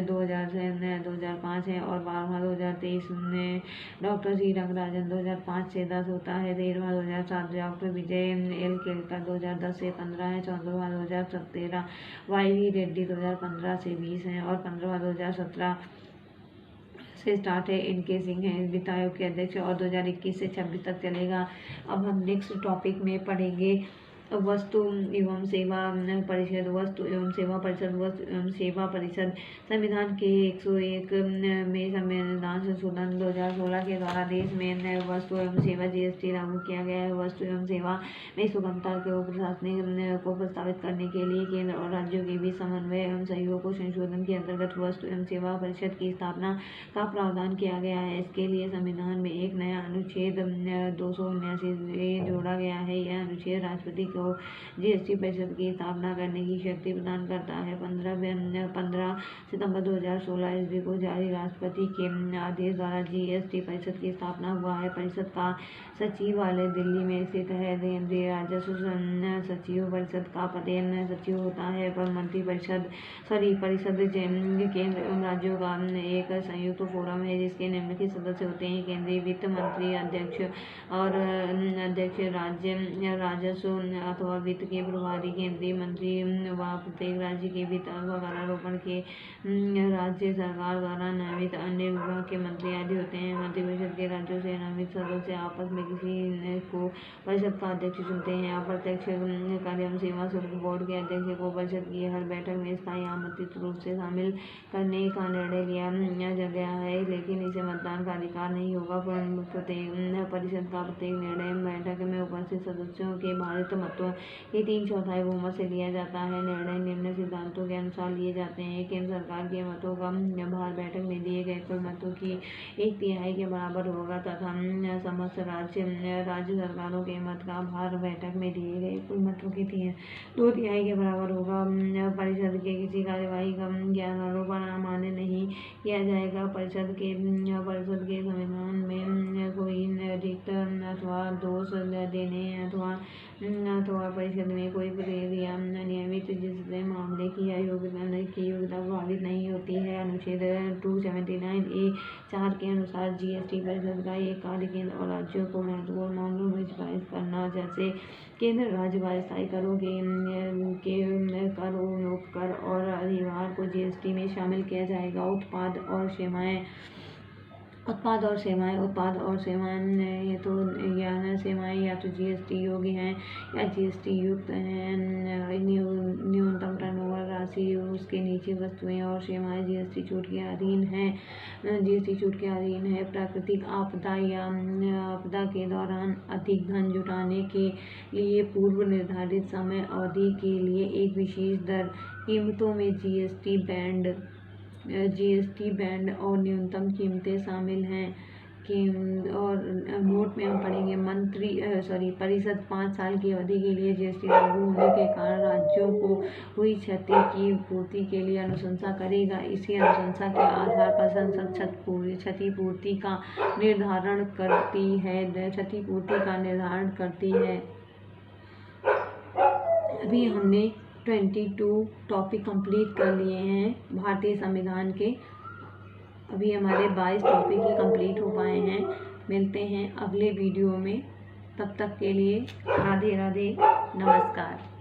2000 से 2005 है और 12वां 2023 में डॉक्टर सी रंगराजन 2005 से 10 होता है, 13वां 2007 डॉक्टर विजय L केलकर 2010 से 15 है, 14वां 2017 YV रेड्डी 2015 से 20 है और 15वां 2017 से स्टार्ट है NK सिंह है वित्त आयोग के अध्यक्ष और 2021 से 26 तक चलेगा। अब हम नेक्स्ट टॉपिक में पढ़ेंगे वस्तु एवं सेवा परिषद। वस्तु एवं सेवा परिषद संविधान के 101 में संविधान संशोधन 2016 के द्वारा देश में वस्तु एवं सेवा GST लागू किया गया है। वस्तु एवं सेवा में सुगमता को प्रशासनिक को प्रस्तावित करने के लिए केंद्र और राज्यों के बीच समन्वय एवं सहयोग को संशोधन के अंतर्गत वस्तु एवं सेवा परिषद की स्थापना का प्रावधान किया गया है। इसके लिए संविधान में एक नया अनुच्छेद 279 जोड़ा गया है। यह अनुच्छेद राष्ट्रपति को GST परिषद की स्थापना करने की शक्ति प्रदान करता है। 15 सितंबर 2016 ईस्वी को जारी राष्ट्रपति के आदेश द्वारा GST परिषद की स्थापना हुआ है। परिषद का सचिवालय दिल्ली में स्थित है। केंद्रीय राजस्व सचिव परिषद का पदेन सचिव होता है पर मंत्री परिषद केंद्र एवं राज्यों का एक संयुक्त फोरम है जिसके निम्नलिखित सदस्य होते हैं: केंद्रीय वित्त मंत्री, अध्यक्ष और अध्यक्ष राज्य राजस्व अथवा वित्त के प्रभारी केंद्रीय मंत्री व प्रत्येक राज्य के वित्त अथवा करारोपण के राज्य सरकार द्वारा नामित अन्य विभाग के मंत्री आदि होते हैं। मंत्रिपरिषद के राज्यों से नामित सदस्य आपस में किसी को परिषद का अध्यक्ष चुनते हैं। अप्रत्यक्ष कर एवं सीमा शुल्क बोर्ड के अध्यक्ष को परिषद की हर बैठक में स्थायी आमंत्रित रूप से शामिल करने का निर्णय लिया गया है, लेकिन इसे मतदान का अधिकार नहीं होगा। परिषद का प्रत्येक निर्णय बैठक में उपस्थित सदस्यों के भारित मतों के 3/4 बहुमत से लिया जाता है। निर्णय निम्न सिद्धांतों के अनुसार लिए जाते हैं। केंद्र सरकार के मतों का भार बैठक में दिए गए कुल मतों की 1/3 के बराबर होगा तथा समस्त राज्य सरकारों के मत का भार बैठक में दिए गए कुल मतों की 2/3 के बराबर होगा। परिषद के किसी कार्यवाही का ज्ञानारोपण अमान्य नहीं किया जाएगा। परिषद के संविधान में कोई रिक्त अथवा दोष देने अथवा परिषद में कोई प्रक्रिया नियमित जिससे मामले की योग्यता प्रभावित नहीं होती है। अनुच्छेद 279A(4) के अनुसार जीएसटी परिषद का एक कार्य केंद्र और राज्यों को महत्वपूर्ण मामलों में सिफारिश करना, जैसे केंद्र राज्य अस्थायी करों के कर, उपकर और अधिभार को जीएसटी में शामिल किया जाएगा। उत्पाद और सेवाएं या तो जीएसटी योग्य हैं या जीएसटी युक्त हैं। न्यूनतम टर्नओवर राशि उसके नीचे वस्तुएं और सेवाएं जीएसटी छूट के अधीन है। प्राकृतिक आपदा के दौरान अधिक धन जुटाने के लिए पूर्व निर्धारित समय अवधि के लिए एक विशेष दर कीमतों में जीएसटी बैंड और न्यूनतम कीमतें शामिल हैं। और नोट में हम पढ़ेंगे परिषद 5 साल की अवधि के लिए जीएसटी लागू होने के कारण राज्यों को हुई क्षति की पूर्ति के लिए अनुशंसा करेगा। इसी अनुशंसा के आधार पर संसद क्षतिपूर्ति का निर्धारण करती है। अभी हमने 22 टॉपिक कंप्लीट कर लिए हैं भारतीय संविधान के। अभी हमारे 22 टॉपिक ही कंप्लीट हो पाए हैं। मिलते हैं अगले वीडियो में, तब तक के लिए राधे राधे, नमस्कार।